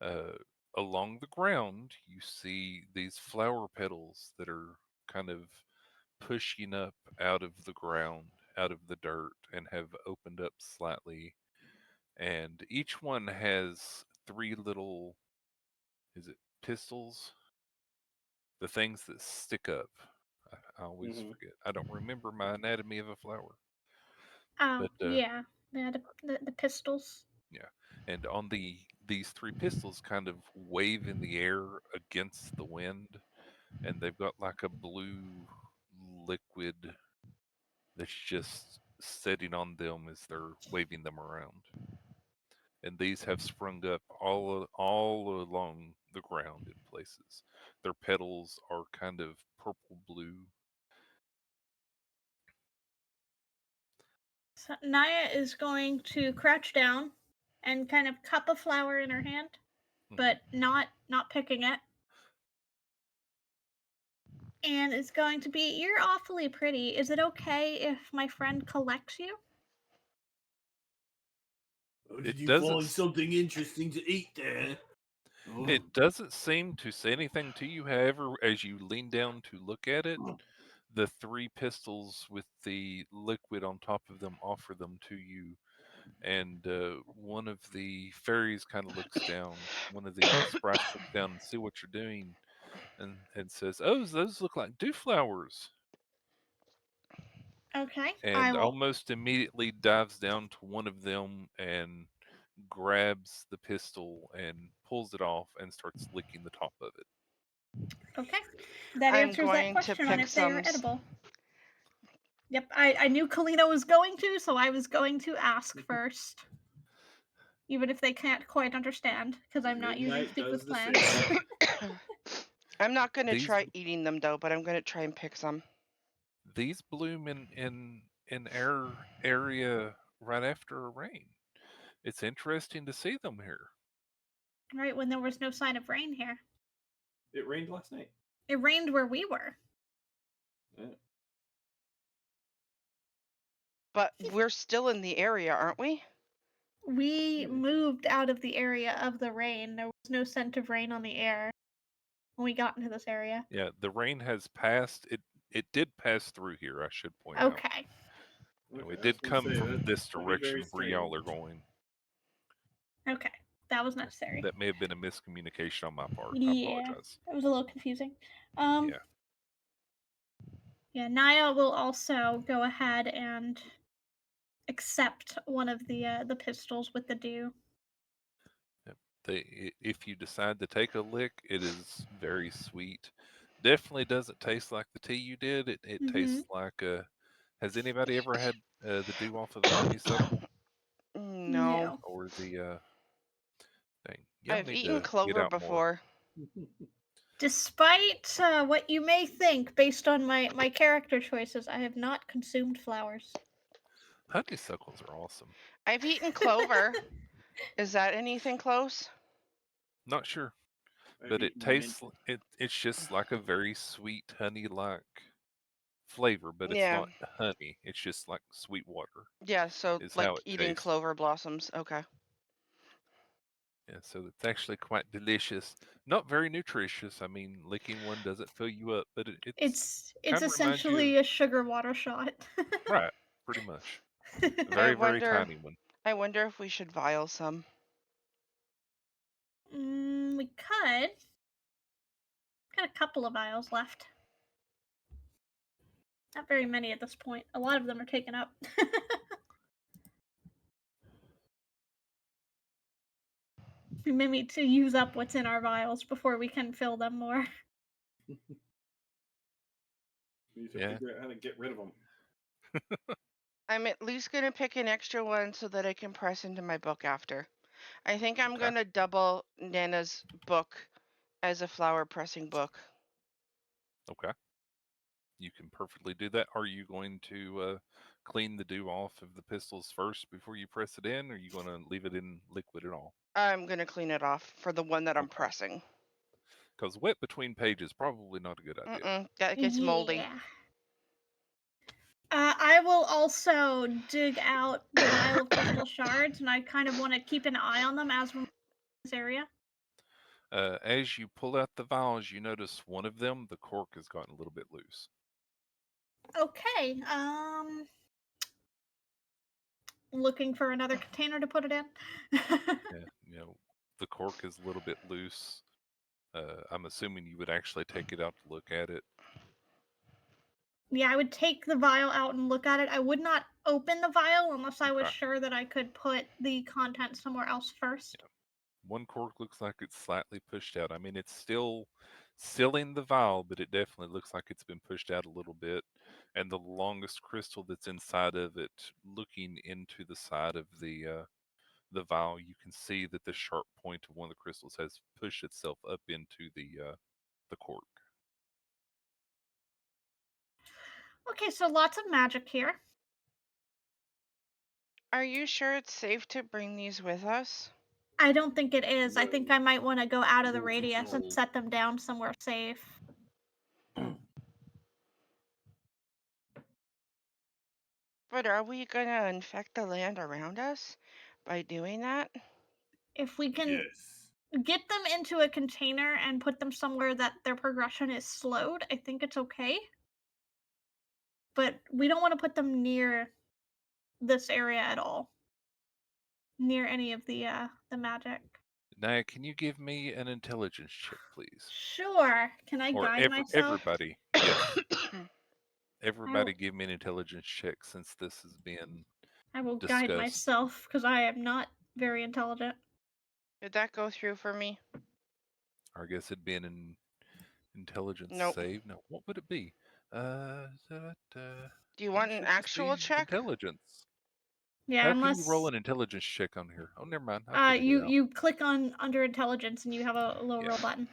uh, along the ground, you see these flower petals that are kind of pushing up out of the ground, out of the dirt, and have opened up slightly. And each one has three little, is it pistils? The things that stick up. I always Mhm. forget. I don't remember my anatomy of a flower. Oh, But yeah. Yeah, the pistols. yeah, and on these three pistils kind of wave in the air against the wind, and they've got like a blue liquid that's just sitting on them as they're waving them around. And these have sprung up all along the ground in places. Their petals are kind of purple blue. So Naya is going to crouch down and kind of cup a flower in her hand, but Mhm. not picking it. And it's going to be, you're awfully pretty. Is it okay if my friend collects you? Oh, It did you doesn't find something interesting to eat there? Oh. It doesn't seem to say anything to you, however, as you lean down to look at it, the three pistols with the liquid on top of them offer them to you. And one of the fairies kind of looks down, one of the sprites looks down and see what you're doing and says, "Oh, those look like dew flowers." Okay, I And will. almost immediately dives down to one of them and grabs the pistol and pulls it off and starts licking the top of it. Okay, that I'm answers that going to question on pick if they are some. edible. Yep, I knew Kalina was going to, so I was going to ask first. Even if they can't quite understand, because I'm not used to Midnight speak does with the plants. same. I'm not going to These try eating them though, but I'm going to try and pick some. these bloom in our area right after a rain. It's interesting to see them here. Right when there was no sign of rain here. It rained last night. It rained where we were. Yeah. But we're still in the area, aren't we? We moved out of the area of the rain. There was no scent of rain on the air when we got into this area. Yeah, the rain has passed. It did pass through here, I should point out. Okay. No, Okay, it I was did gonna come say from this that'd be very direction where y'all are strange. going. Okay. That was necessary. That may have been a miscommunication on my part. I Yeah. apologize. It was a little confusing. Um Yeah. Yeah, Naya will also go ahead and accept one of the pistols with the dew. Yep. If you decide to take a lick, it is very sweet. Definitely doesn't taste like the tea you did. It Mm-hmm. tastes like a. Has anybody ever had the dew off of a honeysuckle No. No. or the? Dang, y'all I've need eaten to get clover out more. before. Despite what you may think based on my character choices, I have not consumed flowers. Honeysuckles are awesome. I've eaten clover. Is that anything close? Not sure, I've but it eaten mint. tastes. It's just like a very sweet honey-like flavor, but it's Yeah. not honey. It's just like sweet water Yeah, so is how like it eating tastes. clover blossoms. Okay. Yeah, so it's actually quite delicious. Not very nutritious. I mean, licking one doesn't fill you up, but it's It's kind of reminds you of essentially a sugar water shot. right, pretty much. A I very, very wonder tiny one. I wonder if we should vial some. We could. Got a couple of vials left. Not very many at this point. A lot of them are taken up. We may need to use up what's in our vials before we can fill them more. We need to Yeah. figure out how to get rid of them. I'm at least gonna pick an extra one so that I can press into my book after. I think I'm Okay. gonna double Nana's book as a flower pressing book. Okay. You can perfectly do that. Are you going to clean the dew off of the pistols first before you press it in, or are you going to leave it in liquid at all? I'm gonna clean it off for the one that I'm Okay. pressing. Because wet between pages probably not a good idea. That gets moldy. Yeah. I will also dig out the vial of crystal shards, and I kind of want to keep an eye on them as we're in this area. As you pull out the vials, you notice one of them, the cork has gotten a little bit loose. Okay. Looking for another container to put it in. Yeah, the cork is a little bit loose. I'm assuming you would actually take it out to look at it. Yeah, I would take the vial out and look at it. I would not open the vial unless I was Okay. sure that I could put the content somewhere else first. Yeah. One cork looks like it's slightly pushed out. I mean, it's still in the vial, but it definitely looks like it's been pushed out a little bit. And the longest crystal that's inside of it, looking into the side of the vial, you can see that the sharp point of one of the crystals has pushed itself up into the cork. Okay, so lots of magic here. Are you sure it's safe to bring these with us? I don't think it is. I think I might want to go out of the More radius and control. set them down somewhere safe. But are we gonna infect the land around us by doing that? If we can Yes. get them into a container and put them somewhere that their progression is slowed, I think it's okay. But we don't want to put them near this area at all. Near any of the magic. Naya, can you give me an intelligence check, please? Sure. Can I Or guide myself? everybody? Yes, I everybody, will, give me an intelligence check since this has been I will guide discussed. myself because I am not very intelligent. Did that go through for me? Or I guess it'd be an intelligence Nope. save. No, what would it be? Do you It want an should just actual be check? intelligence. Yeah, How can you roll unless an intelligence check on here? Oh, never mind. I figured you it out. you click on under intelligence and you have a little Yeah. roll button.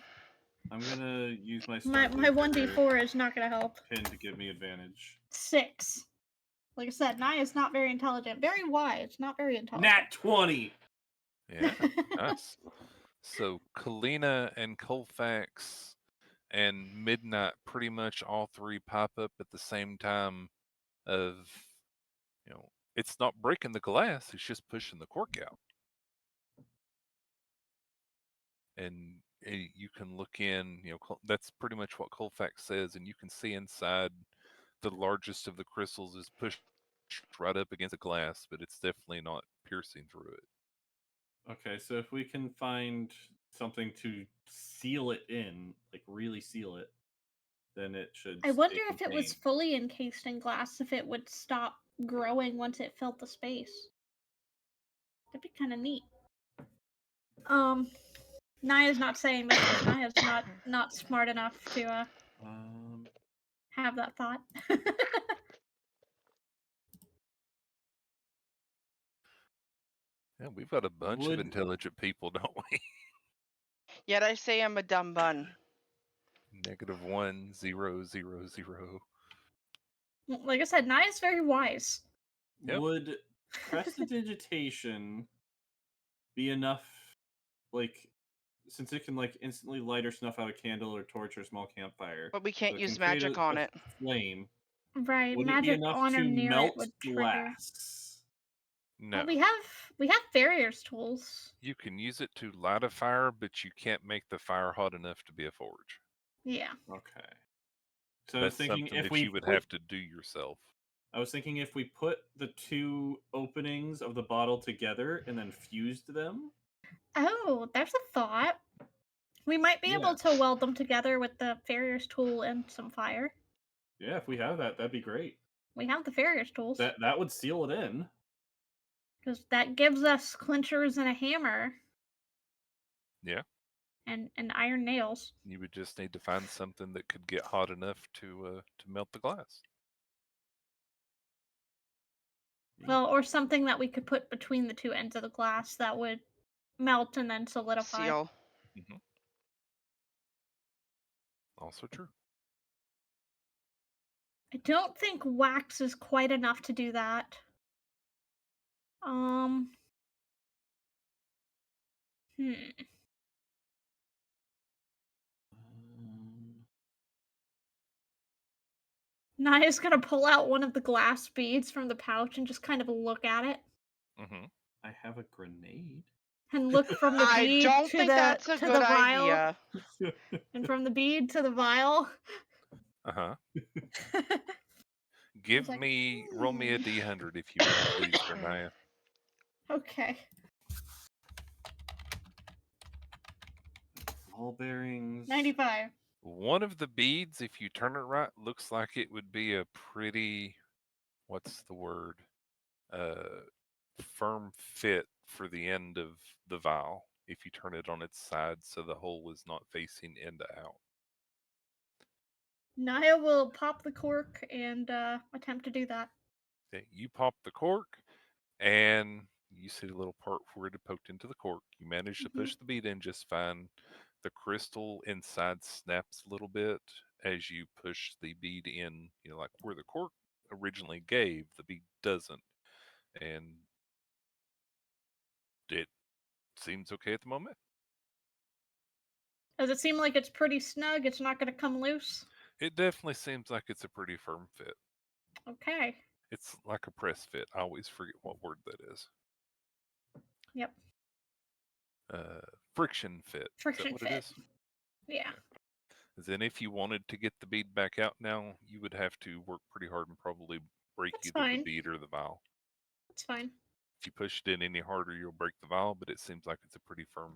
I'm gonna use my My Stargazer 1d4 is not gonna help. pin to give me advantage. 6. Like I said, Naya's not very intelligent. Very wise, not very intelligent. Nat 20. Yeah. Nice. So Kalina and Colfax and Midnight pretty much all three pop up at the same time of It's not breaking the glass; it's just pushing the cork out. And you can look in. That's pretty much what Colfax says, and you can see inside. The largest of the crystals is pushed right up against the glass, but it's definitely not piercing through it. Okay, so if we can find something to seal it in, like really seal it, then it should I wonder stay if it was contained. fully encased in glass, if it would stop growing once it filled the space. That'd be kind of neat. Naya's not saying this because Naya's not smart enough to Um, have that thought. Yeah, we've got a bunch of Would intelligent people, don't we? Yet I say I'm a dumb bun. -1, 0, 0, 0. Like I said, Naya's very wise. Yep. would prestidigitation be enough? Like, since it can like instantly light or snuff out a candle or torch or a small campfire, But we so can't it can use create magic on a it. flame. Right, Would it be magic enough on or to near it melt would trigger. glass? Well, No. we have farrier's tools. You can use it to light a fire, but you can't make the fire hot enough to be a forge. Yeah. Okay. So I was That's thinking something if that we you would put have to do yourself. I was thinking if we put the two openings of the bottle together and then fused them. Oh, there's a thought. We might be Yeah. able to weld them together with the farrier's tool and some fire. Yeah, if we have that, that'd be great. We have the farrier's tools. That would seal it in. Because that gives us clinchers and a hammer. Yeah. And iron nails. You would just need to find something that could get hot enough to melt the glass. Well, or something that we could put between the two ends of the glass that would melt and then solidify. Seal. Mm-hmm. Also true. I don't think wax is quite enough to do that. Hmm. Naya's gonna pull out one of the glass beads from the pouch and just kind of look at it. Mm-hmm. I have a grenade. And look from the I bead don't to think that's a good vial. idea. And from the bead to the vial. Uh-huh. Roll me a D100 if you would, please, Renaya. Okay. Ball bearings. 95. One of the beads, if you turn it right, looks like it would be a pretty, what's the word? Firm fit for the end of the vial if you turn it on its side so the hole is not facing in to out. Naya will pop the cork and attempt to do that. Okay, you pop the cork and you see the little part where it had poked into the cork. You manage to push the bead in just fine. The crystal inside snaps a little bit as you push the bead in, like where the cork originally gave, the bead doesn't. And it seems okay at the moment. Does it seem like it's pretty snug? It's not going to come loose? It definitely seems like it's a pretty firm fit. Okay. It's like a press fit. I always forget what word that is. Yep. Friction fit. Friction is that what fit. it is? Yeah. Then if you wanted to get the bead back out now, you would have to work pretty hard and probably break That's either fine. the bead or the vial. That's fine. If you push it in any harder, you'll break the vial, but it seems like it's a pretty firm,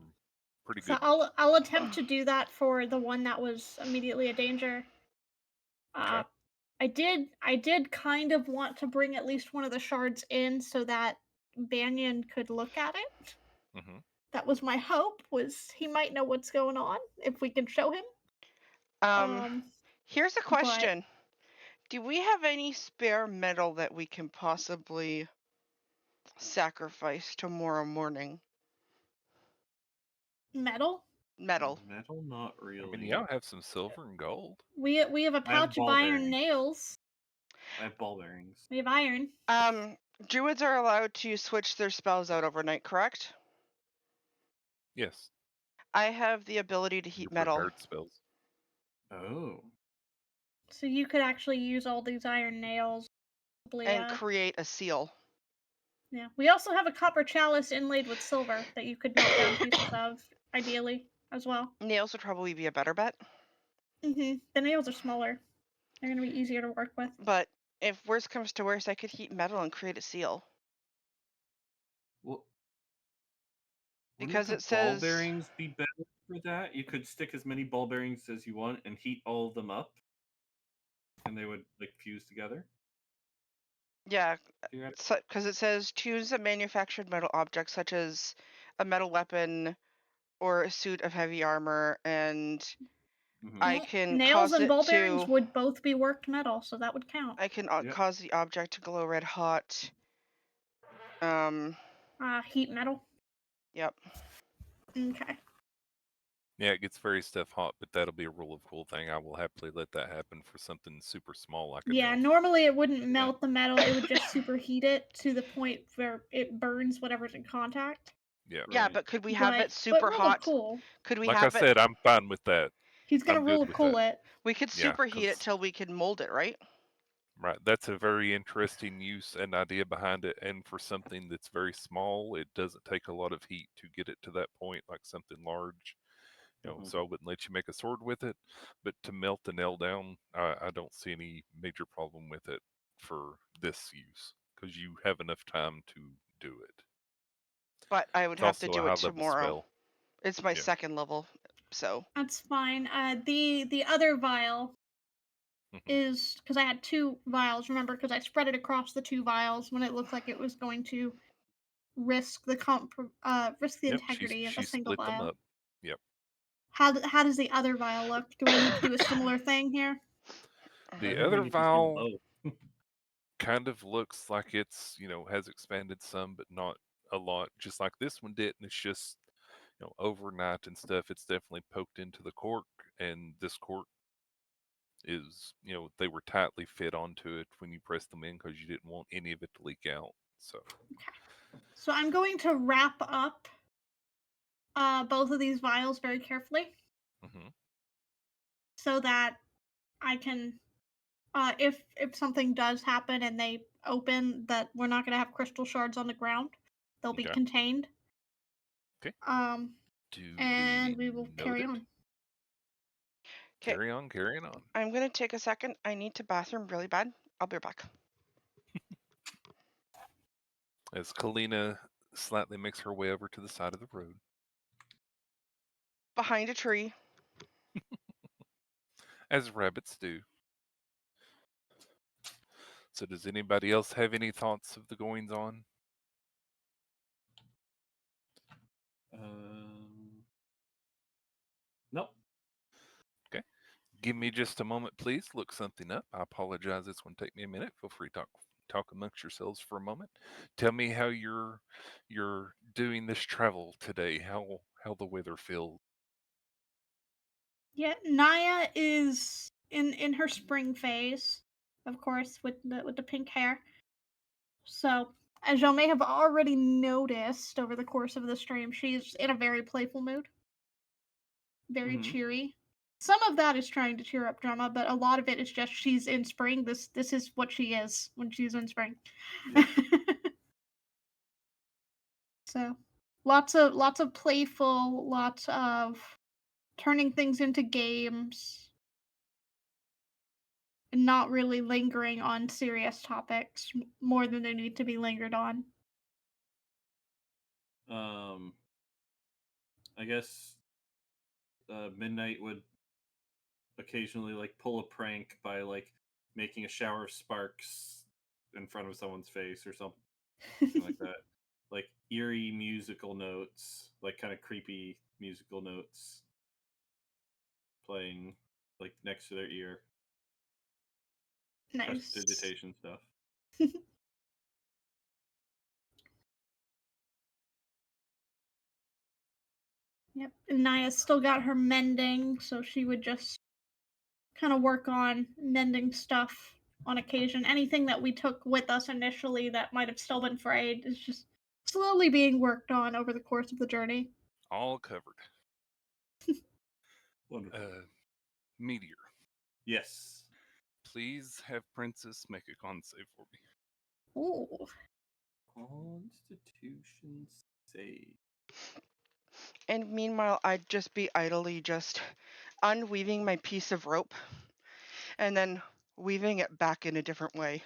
pretty So good. I'll attempt to do that for the one that was immediately a danger. Okay. I did kind of want to bring at least one of the shards in so that Banyan could look at it. Mm-hmm. That was my hope, was he might know what's going on if we can show him. Here's a but question. Do we have any spare metal that we can possibly sacrifice tomorrow morning? metal? Metal. Metal, not really. I mean, y'all have some silver and gold. We have a I have pouch of ball iron bearings. nails. I have ball bearings. We have iron. Druids are allowed to switch their spells out overnight, correct? Yes. I have the ability to Your heat metal. prepared spells. Oh. So you could actually use all these iron nails and create a seal. Yeah. We also have a copper chalice inlaid with silver that you could melt down pieces of, ideally, as well. Nails would probably be a better bet. The nails are smaller. They're going to be easier to work with. But if worst comes to worst, I could heat metal and create a seal. Well, Because wouldn't it the ball says bearings be better for that? You could stick as many ball bearings as you want and heat all of them up, and they would like fuse together. yeah, Yeah. because it says choose a manufactured metal object such as a metal weapon or a suit of heavy armor, and I can Nails cause and it ball to. bearings would both be worked metal, so that would count. I can Yep. cause the object to glow red hot. Heat metal. Yep. Okay. Yeah, it gets very stuff hot, but that'll be a rule of cool thing. I will happily let that happen for something super small like a Yeah, nail. normally it wouldn't melt the metal, it would just superheat it to the point where it burns whatever's in contact. Yeah. Yeah, Right. but could we have it But super rule of hot? cool. Could we Like I have it? said, I'm fine with that. He's gonna I'm rule good of with cool that. it. We could Yeah, superheat it 'cause till we could mold it, right? right, that's a very interesting use and idea behind it. And for something that's very small, it doesn't take a lot of heat to get it to that point, like something large. So I wouldn't let you make a sword with it, but to melt the nail down, I don't see any major problem with it for this use because you have enough time to do it. But I would It's have to also a do high it level tomorrow. spell. It's my Yeah. second level, so. That's fine. The other vial hmm is because I had 2 vials. Remember, because I spread it across the 2 vials when it looked like it was going to risk the Yep. She integrity of a she single split them vial. up. Yep. How does the other vial look? Do I need to do a similar thing here? The I other think it's just do vial both. kind of looks like it's has expanded some, but not a lot. Just like this one did, and it's just overnight and stuff. It's definitely poked into the cork, and this cork is they were tightly fit onto it when you press them in because you didn't want any of it to leak out. So So I'm going to wrap up both of these vials very carefully hmm so that I can, if something does happen and they open, that we're not going to have crystal shards on the ground. They'll be okay, contained. okay, And duly we will carry noted. on. Okay, Carrying on. I'm gonna take a second. I need to bathroom really bad. I'll be right back. As Kalina slightly makes her way over to the side of the road, Behind a tree. as rabbits do. So, does anybody else have any thoughts of the goings on? Nope. Okay. Give me just a moment, please. Look something up. I apologize. It's going to take me a minute. Feel free to talk amongst yourselves for a moment. Tell me how you're doing this travel today. How the weather feels. Yeah, Naya is in her spring phase, of course, with the pink hair. So, as y'all may have already noticed over the course of the stream, she's in a very playful mood, very cheery. Some of that is trying to cheer up Drama, but a lot of it is just she's in spring. This is what she is when she's in spring. Yep. So, lots of playful, lots of turning things into games, and not really lingering on serious topics more than they need to be lingered on. I guess Midnight would occasionally like pull a prank by like making a shower of sparks in front of someone's face or something like that. Like eerie musical notes, like kind of creepy musical notes playing like next to their ear. Nice. Prestidigitation stuff. Yep. And Naya's still got her mending, so she would just kind of work on mending stuff on occasion. Anything that we took with us initially that might have still been frayed is just slowly being worked on over the course of the journey. All covered. Wonderful. Meteor, Yes. please have Princess make a con save for me. Ooh. Constitution save. And meanwhile, I'd just be idly just unweaving my piece of rope and then weaving it back in a different way.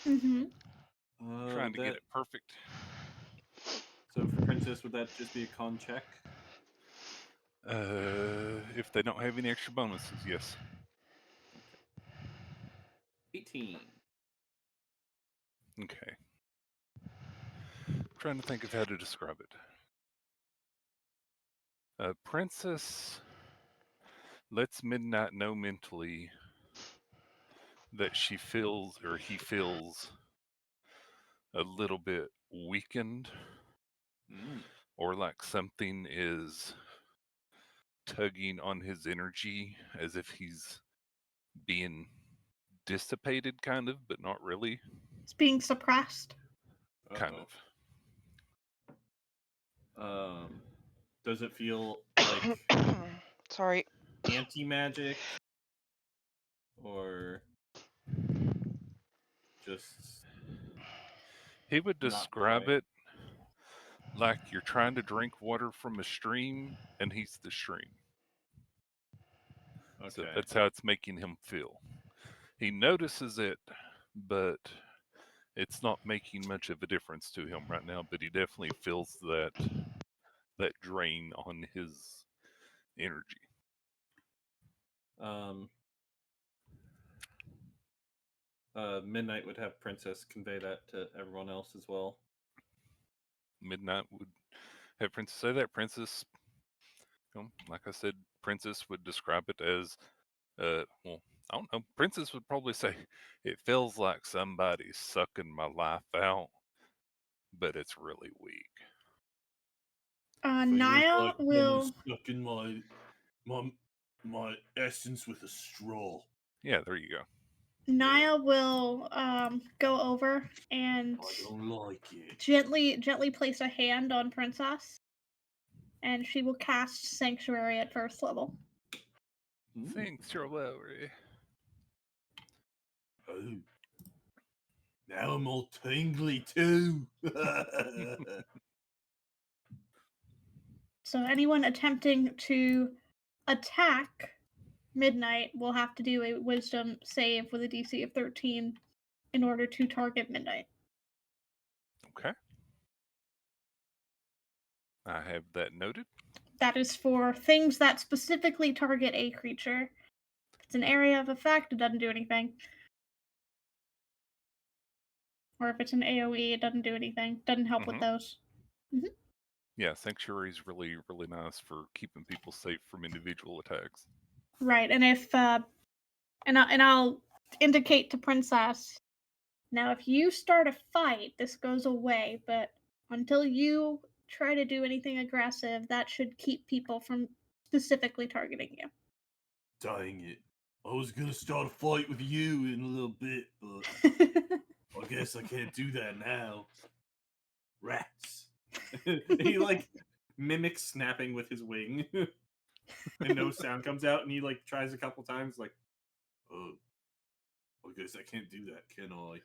Mm-hmm. Trying to get it perfect. So for Princess, would that just be a con check? If they don't have any extra bonuses, yes. 18. Okay. Trying to think of how to describe it. Princess lets Midnight know mentally that she feels, or he feels, a little bit weakened, or like something is tugging on his energy as if he's being dissipated, kind of, but not really. It's being suppressed. Kind of. Does it feel like Sorry. anti-magic or just He would not describe quite? it like you're trying to drink water from a stream and he's the stream. So Okay. that's how it's making him feel. He notices it, but it's not making much of a difference to him right now, but he definitely feels that drain on his energy. Midnight would have Princess convey that to everyone else as well. Midnight would have Princess say that. Princess, like I said, Princess would describe it as, well, I don't know. Princess would probably say, it feels like somebody's sucking my life out, but it's really weak. Naya will sucking my essence with a straw. Yeah, there you go. Naya will go over and I don't like it. gently place a hand on Princess, and she will cast Sanctuary at first level. Sanctuary. Oh. Now I'm all tingly too. So anyone attempting to attack Midnight will have to do a Wisdom save with a DC of 13 in order to target Midnight. Okay. I have that noted. That is for things that specifically target a creature. If it's an area of effect, it doesn't do anything. Or if it's an AoE, it doesn't do anything. Doesn't help with those. Yeah, Sanctuary is really, really nice for keeping people safe from individual attacks. Right, and if and I'll indicate to Princess. Now, if you start a fight, this goes away, but until you try to do anything aggressive, that should keep people from specifically targeting you. Dang it. I was gonna start a fight with you in a little bit, but I guess I can't do that now. Rats. He like mimics snapping with his wing, and no sound comes out. And he like tries a couple times, like, oh, I guess I can't do that, can I?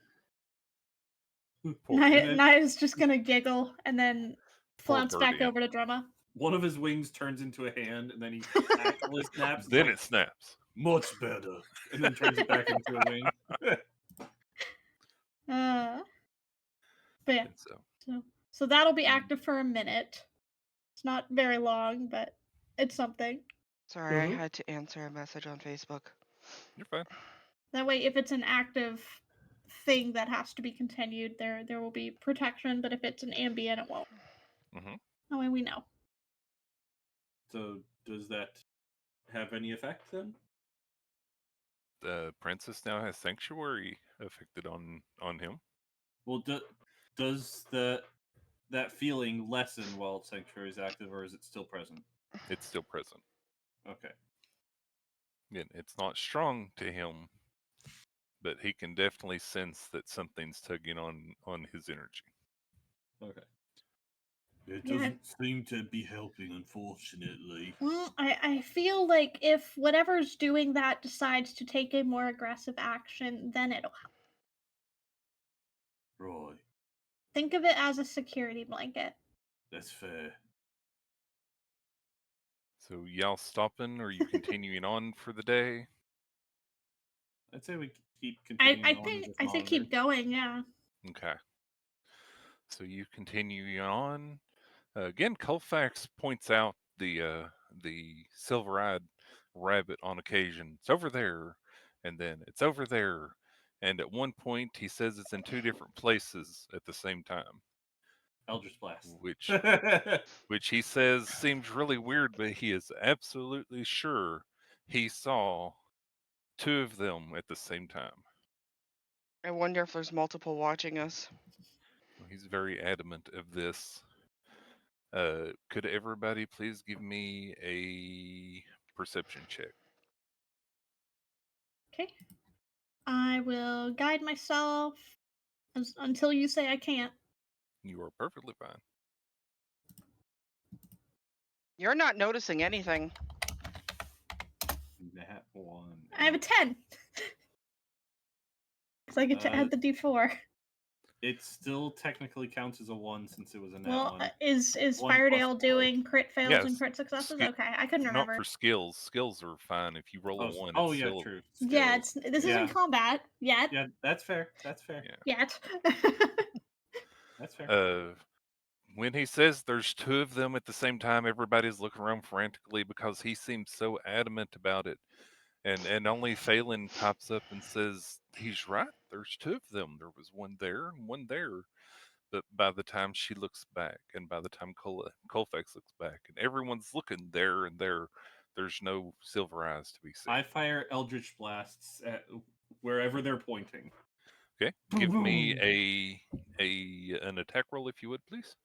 Naya's just gonna giggle and then flounce back over to Drumma. One of his wings turns into a hand, and then he actually snaps. Then like, it snaps. Much better. And then turns it back into a wing. But yeah, so that'll be active for a minute. It's not very long, but it's something. Sorry, I had to answer a message on Facebook. You're fine. That way, if it's an active thing that has to be continued, there will be protection. But if it's an ambient, it won't. That way we know. So does that have any effect then? The Princess now has Sanctuary affected on him. Well, does that feeling lessen while Sanctuary is active, or is it still present? It's still present. Okay. Again, it's not strong to him, but he can definitely sense that something's tugging on his energy. Okay. It doesn't seem to be helping, unfortunately. Well, I feel like if whatever's doing that decides to take a more aggressive action, then it'll help. Think of it as a security blanket. That's fair. So y'all stopping, or are you continuing on for the day? I'd say we keep I continuing on think with I say keep monitor. going. Yeah. Okay. So you continue on. Again, Colfax points out the silver-eyed rabbit on occasion. It's over there, and then it's over there, and at one point he says it's in two different places at the same time, Eldritch Blast. which he says seems really weird, but he is absolutely sure he saw two of them at the same time. I wonder if there's multiple watching us. He's very adamant of this. Could everybody please give me a perception check? Okay. I will guide myself until you say I can't. You are perfectly fine. You're not noticing anything. That one. I have a 10. Because I get to add the d4. It still technically counts as a 1 since it was a nat Well, 1. is 1 plus Firedale 4. doing crit fails and Yes, crit successes? ski- Okay, I couldn't Not remember. for skills. Skills are fine. If you roll a one, Oh it's yeah, still true. Yeah, Skills. this Yeah. isn't combat yet. Yeah, that's fair. That's fair. yeah. Yet. That's fair. When he says there's two of them at the same time, everybody's looking around frantically because he seems so adamant about it. And only Phelan pops up and says he's right. There's two of them. There was one there and one there. But by the time she looks back, and by the time Colfax looks back, and everyone's looking there and there, there's no silver eyes to be seen. I fire Eldritch Blasts at wherever they're pointing. Okay, give me an attack roll if you would, please,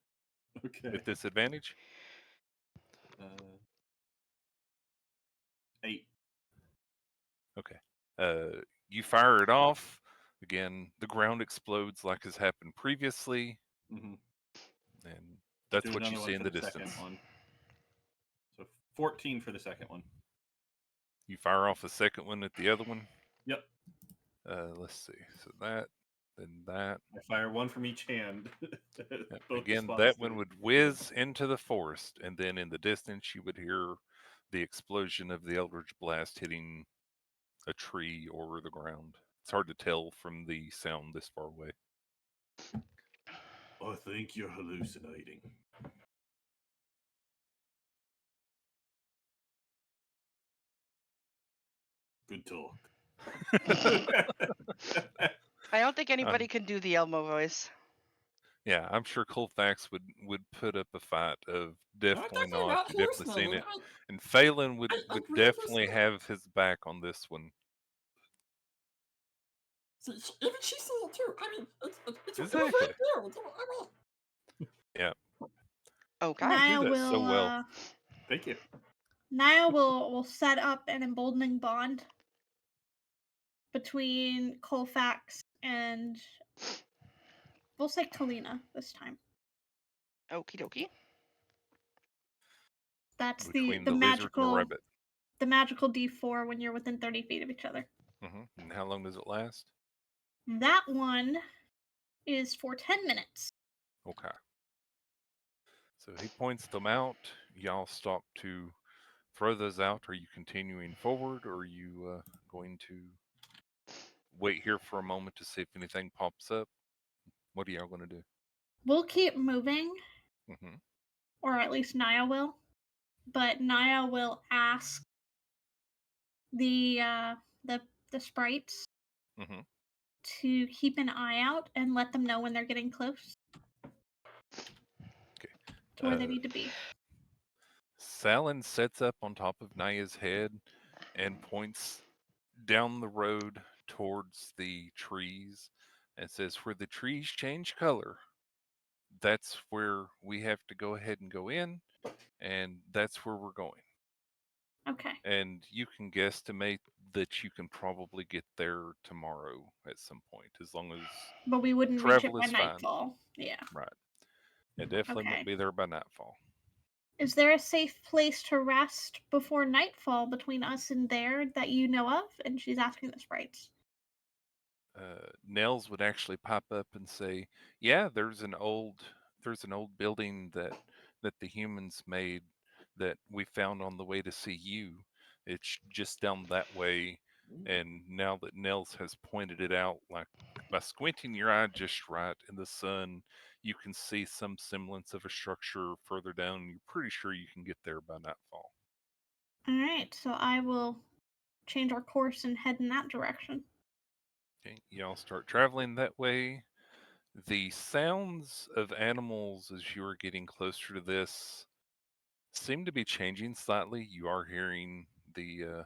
Okay. at disadvantage. 8. Okay. You fire it off. Again, the ground explodes like has happened previously, Mm-hmm. and that's Do what you another see one in for the the distance. second one. So 14 for the second one. You fire off a second one at the other one. Yep. Let's see. So that, then that. I fire one from each hand. Both Again, response that to one it. would whiz into the forest, and then in the distance, you would hear the explosion of the Eldritch Blast hitting a tree or the ground. It's hard to tell from the sound this far away. I think you're hallucinating. Good talk. I don't think anybody can do the Elmo voice. Yeah, I'm sure Colfax would put up a fight of definitely definitely not. not You've definitely seen hallucinating. it, and Phelan would I would agree with definitely that. have his back on this one. See, even she's seen it too. I mean, it's Exactly. right there. I mean, Yeah, Okay. you Naya do that will so well. Thank you. Naya will set up an emboldening bond between Colfax and we'll say Kalina this time. Okie dokie. That's Between the the lizard and the magical rabbit. D4 when you're within 30 feet of each other. And how long does it last? That one is for 10 minutes. Okay. So he points them out. Y'all stop to throw those out. Are you continuing forward, or are you going to wait here for a moment to see if anything pops up? What are y'all going to do? We'll keep moving, hmm or at least Naya will. But Naya will ask the the sprites hmm to keep an eye out and let them know when they're getting close Okay. to where they need to be. Salin sets up on top of Naya's head and points down the road towards the trees and says, "Where the trees change color, that's where we have to go ahead and go in, and that's where we're going. Okay. And you can guesstimate that you can probably get there tomorrow at some point, as long as But we wouldn't reach it travel by is fine. nightfall. Yeah. Right. It definitely Okay. won't be there by nightfall. Is there a safe place to rest before nightfall between us and there that you know of? And she's asking the sprites. Nels would actually pop up and say, "Yeah, there's an old building that the humans made that we found on the way to see you. It's just down that way." And now that Nels has pointed it out, like by squinting your eye just right in the sun, you can see some semblance of a structure further down. You're pretty sure you can get there by nightfall. All right, so I will change our course and head in that direction. Okay, y'all start traveling that way. The sounds of animals as you are getting closer to this seem to be changing slightly. You are hearing the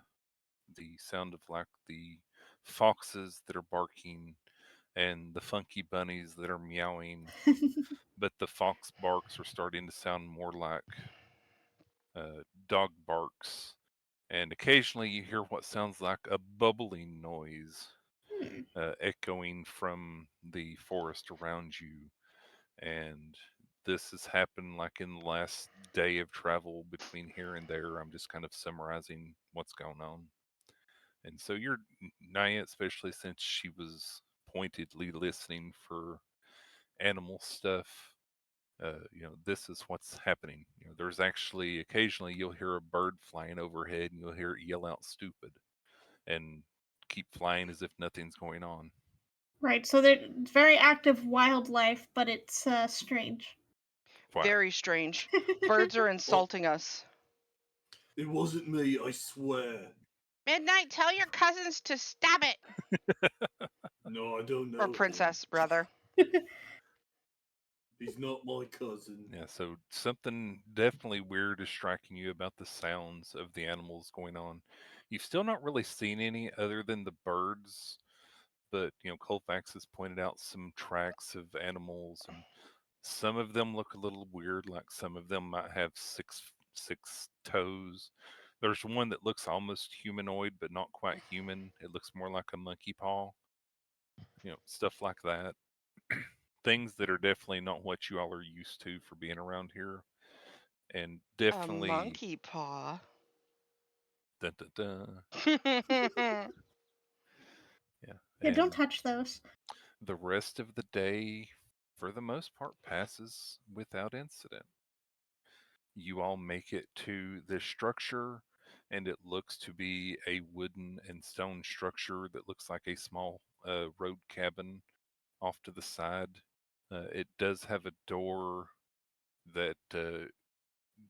sound of like the foxes that are barking and the funky bunnies that are meowing, but the fox barks are starting to sound more like dog barks, and occasionally you hear what sounds like a bubbling noise Hmm. echoing from the forest around you. And this has happened like in the last day of travel between here and there. I'm just kind of summarizing what's going on. And so you're Naya, especially since she was pointedly listening for animal stuff. This is what's happening. There's actually occasionally you'll hear a bird flying overhead, and you'll hear it yell out "stupid" and keep flying as if nothing's going on. Right, so there's very active wildlife, but it's strange. Why? Very strange. Birds are insulting us. It wasn't me, I swear. Midnight, tell your cousins to stop it. No, I don't know Or him. princess, rather. He's not my cousin. Yeah, so something definitely weird is striking you about the sounds of the animals going on. You've still not really seen any other than the birds, but Colfax has pointed out some tracks of animals, and some of them look a little weird, like some of them might have six toes. There's one that looks almost humanoid, but not quite human. It looks more like a monkey paw, stuff like that. Things that are definitely not what you all are used to for being around here. And A definitely, monkey paw. dun, dun, dun, yeah. Yeah, don't And touch those. the rest of the day, for the most part, passes without incident. You all make it to this structure, and it looks to be a wooden and stone structure that looks like a small road cabin off to the side. It does have a door that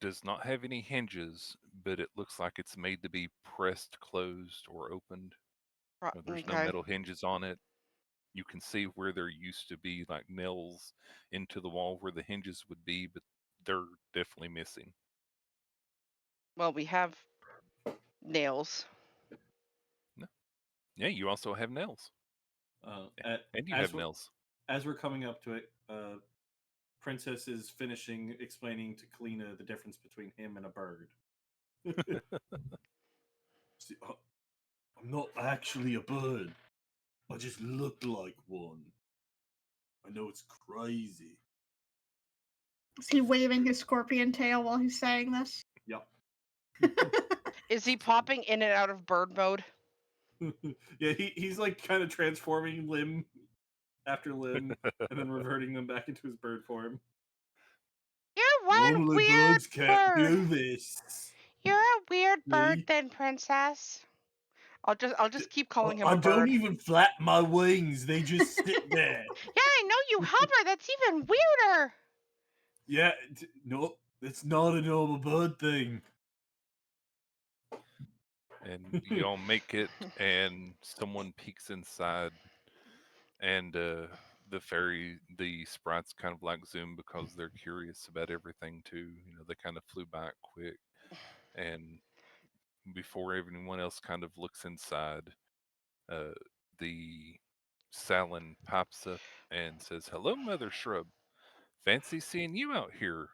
does not have any hinges, but it looks like it's made to be pressed closed or opened. There's no Okay. metal hinges on it. You can see where there used to be like nails into the wall where the hinges would be, but they're definitely missing. Well, we have nails. No. Yeah, you also have nails. And you As have we're nails. as we're coming up to it, Princess is finishing explaining to Kalina the difference between him and a bird. See, I'm not actually a bird. I just look like one. I know it's crazy. Is he waving his scorpion tail while he's saying this? Yep. Is he popping in and out of bird mode? Yeah, he's like kind of transforming limb after limb and then reverting them back into his bird form. You're one Normally weird birds can't bird. do this. You're a weird bird See? then, princess. I'll just keep calling him I a don't bird. even flap my wings. They just sit there. Yeah, I know you hover. That's even weirder. Yeah, no, it's not a normal bird thing. And you all make it, and someone peeks inside, and the sprites kind of like zoom because they're curious about everything too. They kind of flew back quick, and before anyone else kind of looks inside, uh, the Salin pops up and says, "Hello, Mother Shrub. Fancy seeing you out here."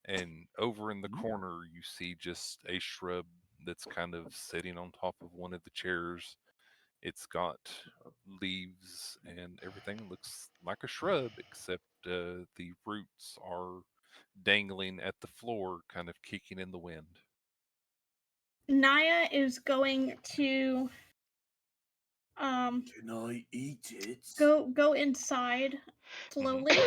And over in the corner, you see just a shrub that's kind of sitting on top of one of the chairs. It's got leaves and everything. Looks like a shrub, except the roots are dangling at the floor, kind of kicking in the wind. Naya is going to Can I eat it? go inside slowly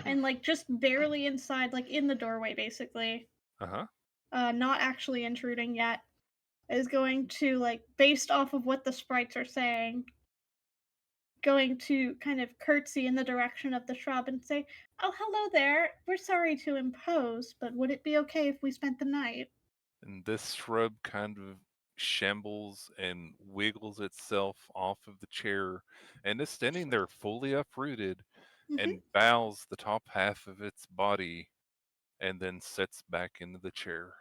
and like just barely inside, like in the doorway basically. Uh huh. Not actually intruding yet. Is going to like based off of what the sprites are saying, going to kind of curtsy in the direction of the shrub and say, "Oh, hello there. We're sorry to impose, but would it be okay if we spent the night?" And this shrub kind of shambles and wiggles itself off of the chair and is standing there fully uprooted Hmm. and bows the top half of its body and then sits back into the chair.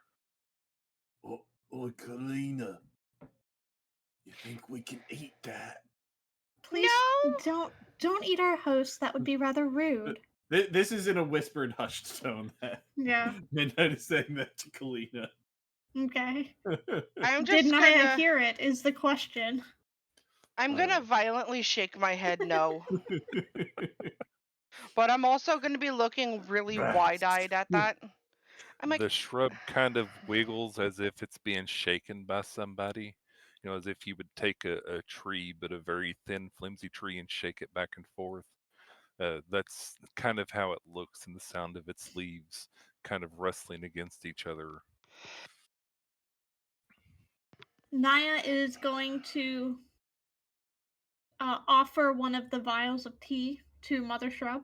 Oh, Kalina, you think we can eat that? Please No. don't eat our host. That would be rather rude. This is in a whispered, hushed tone that Yeah. Midnight is saying that to Kalina. Okay. I'm Did just Naya gonna hear it? Is the question. I'm gonna violently shake my head no. Rats. But I'm also gonna be looking really wide-eyed at that. I'm like, The shrub kind of wiggles as if it's being shaken by somebody, as if you would take a tree, but a very thin, flimsy tree, and shake it back and forth. That's kind of how it looks in the sound of its leaves kind of rustling against each other. Naya is going to offer one of the vials of tea to Mother Shrub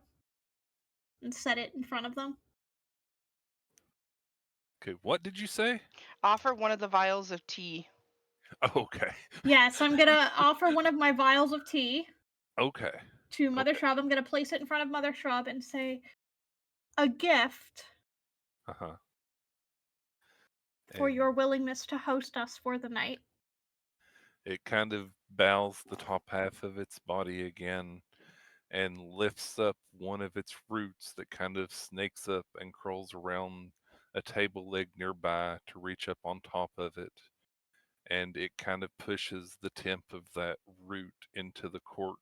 and set it in front of them. Okay, what did you say? offer one of the vials of tea. Okay, Yes, I'm gonna offer one of my vials of tea okay, to Mother okay. Shrub. I'm gonna place it in front of Mother Shrub and say, "A gift Uh huh. for And your willingness to host us for the night." it kind of bows the top half of its body again and lifts up one of its roots that kind of snakes up and curls around a table leg nearby to reach up on top of it. And it kind of pushes the tip of that root into the cork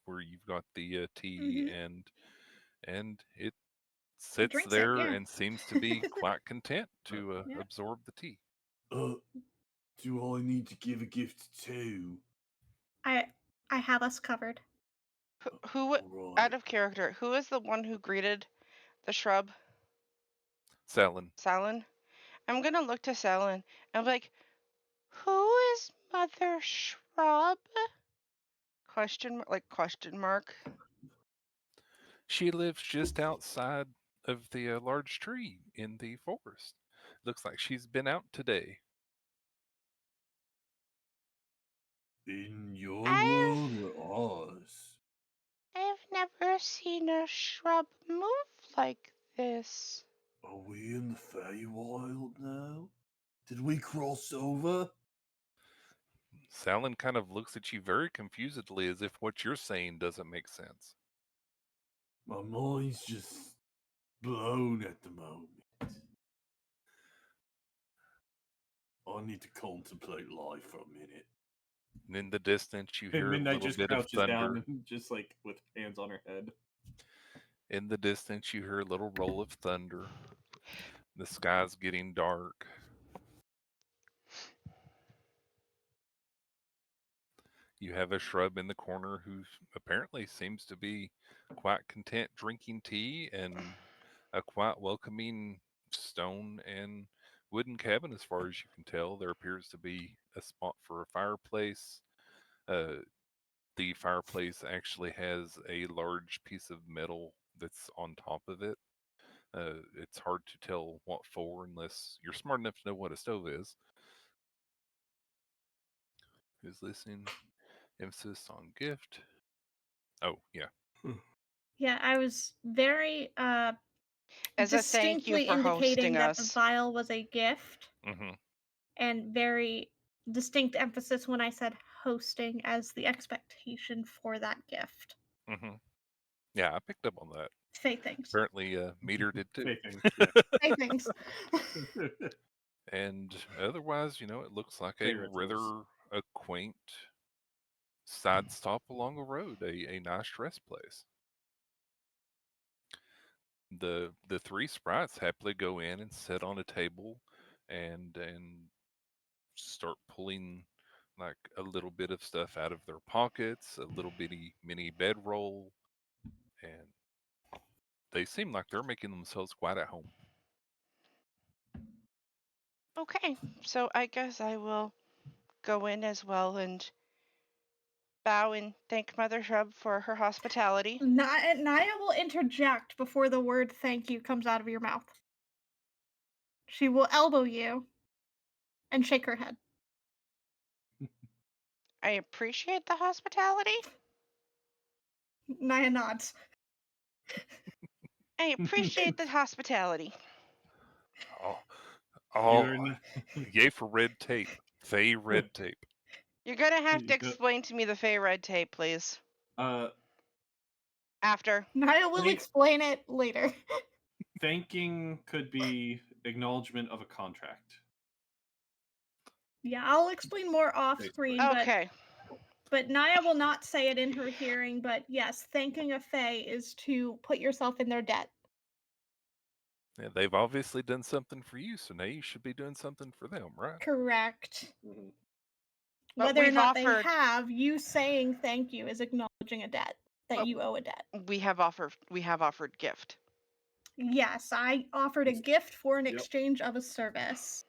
where you've got the tea, Mm-hmm. and it sits Drinks it, there yeah. and seems to be quite content to Yeah. absorb the tea. uh, do I need to give a gift too? I I have us covered. Who, All out right. of character, who is the one who greeted the shrub? Salin, Salin? I'm gonna look to Salin and be like, who is Mother Shrub? Question mark. she lives just outside of the large tree in the forest. Looks like she's been out today. In your I've world or ours? I've never seen a shrub move like this. Are we in the Feywild now? Did we cross over? Salin kind of looks at you very confusedly as if what you're saying doesn't make sense. My mind's just blown at the moment. I need to contemplate life for a minute. And in the distance, you And hear a Midnight little just bit of crouches down thunder. and just like with hands on her head. In the distance, you hear a little roll of thunder. The sky's getting dark. You have a shrub in the corner who apparently seems to be quite content drinking tea and a quite welcoming stone and wooden cabin, as far as you can tell. There appears to be a spot for a fireplace. Uh, the fireplace actually has a large piece of metal that's on top of it. It's hard to tell what for unless you're smart enough to know what a stove is. Who's listening? Emphasis on gift. Oh, yeah. Yeah, I was very As a thank you distinctly for hosting indicating that the us. vial was a gift Hmm. and very distinct emphasis when I said hosting as the expectation for that gift. Hmm. Yeah, I picked up on that. Say things. Apparently, Meter did too. Faithing, yeah. Say things. And otherwise, it looks like a Favorite tools. rather a quaint side stop along a road, a nice rest place. The three sprites happily go in and sit on a table and start pulling like a little bit of stuff out of their pockets, a little bitty mini bedroll, and they seem like they're making themselves quite at home. Okay, so I guess I will go in as well and bow and thank Mother Shrub for her hospitality. Naya will interject before the word thank you comes out of your mouth. She will elbow you and shake her head. I appreciate the hospitality. Naya nods. I appreciate the hospitality. Oh, You're oh, n- yay for red tape. Fey red tape. You're gonna have to You go- explain to me the Fey red tape, please. After. Naya will Thank- explain it later. Thanking could be acknowledgement of a contract. Yeah, I'll explain more off Basically. screen, Okay. but Naya will not say it in her hearing. But yes, thanking a Fae is to put yourself in their debt. Yeah, they've obviously done something for you, so now you should be doing something for them, right? Correct. Mhm. But Whether or we've not offered- they have, you saying thank you is acknowledging a debt that But- you owe a debt. We have offered gift. Yes, I offered a gift for an Yep. exchange of a service.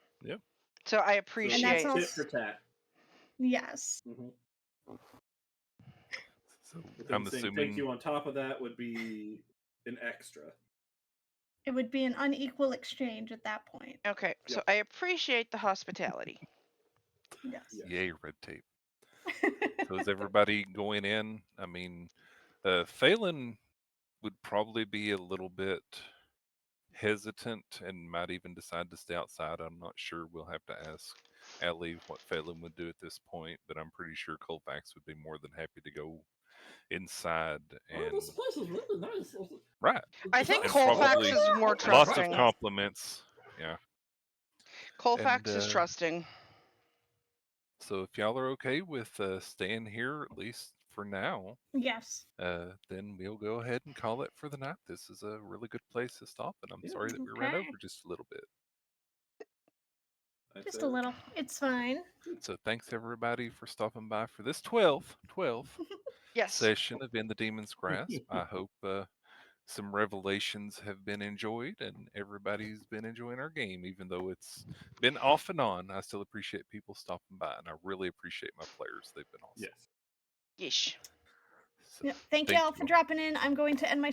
So I And appreciate. that's Tit all. for tat. Yes. Mhm. So But then I'm saying assuming. thank you on top of that would be an extra. It would be an unequal exchange at that point. Okay, so Yep. I appreciate the hospitality. Yes. Yes. Yay, red tape. So is everybody going in? I mean, Phelan would probably be a little bit hesitant and might even decide to stay outside. I'm not sure. We'll have to ask Allie what Phelan would do at this point, but I'm pretty sure Colfax would be more than happy to go inside Oh, and this place is really nice. right. I think And Colfax probably is more lots of trusting. compliments. Yeah. Colfax And, is trusting. So if y'all are okay with staying here at least for now, Yes. then we'll go ahead and call it for the night. This is a really good place to stop, and I'm Yeah. sorry that we ran Okay. over just a little bit. I'd Just say a little. It's fine. So thanks everybody for stopping by for this 12th Yes. session of In the Demon's Grasp. I hope some revelations have been enjoyed and everybody's been enjoying our game, even though it's been off and on. I still appreciate people stopping by, and I really appreciate my players. They've been awesome. yes. Yeesh. So, Thank you all for all. dropping in. I'm going to end my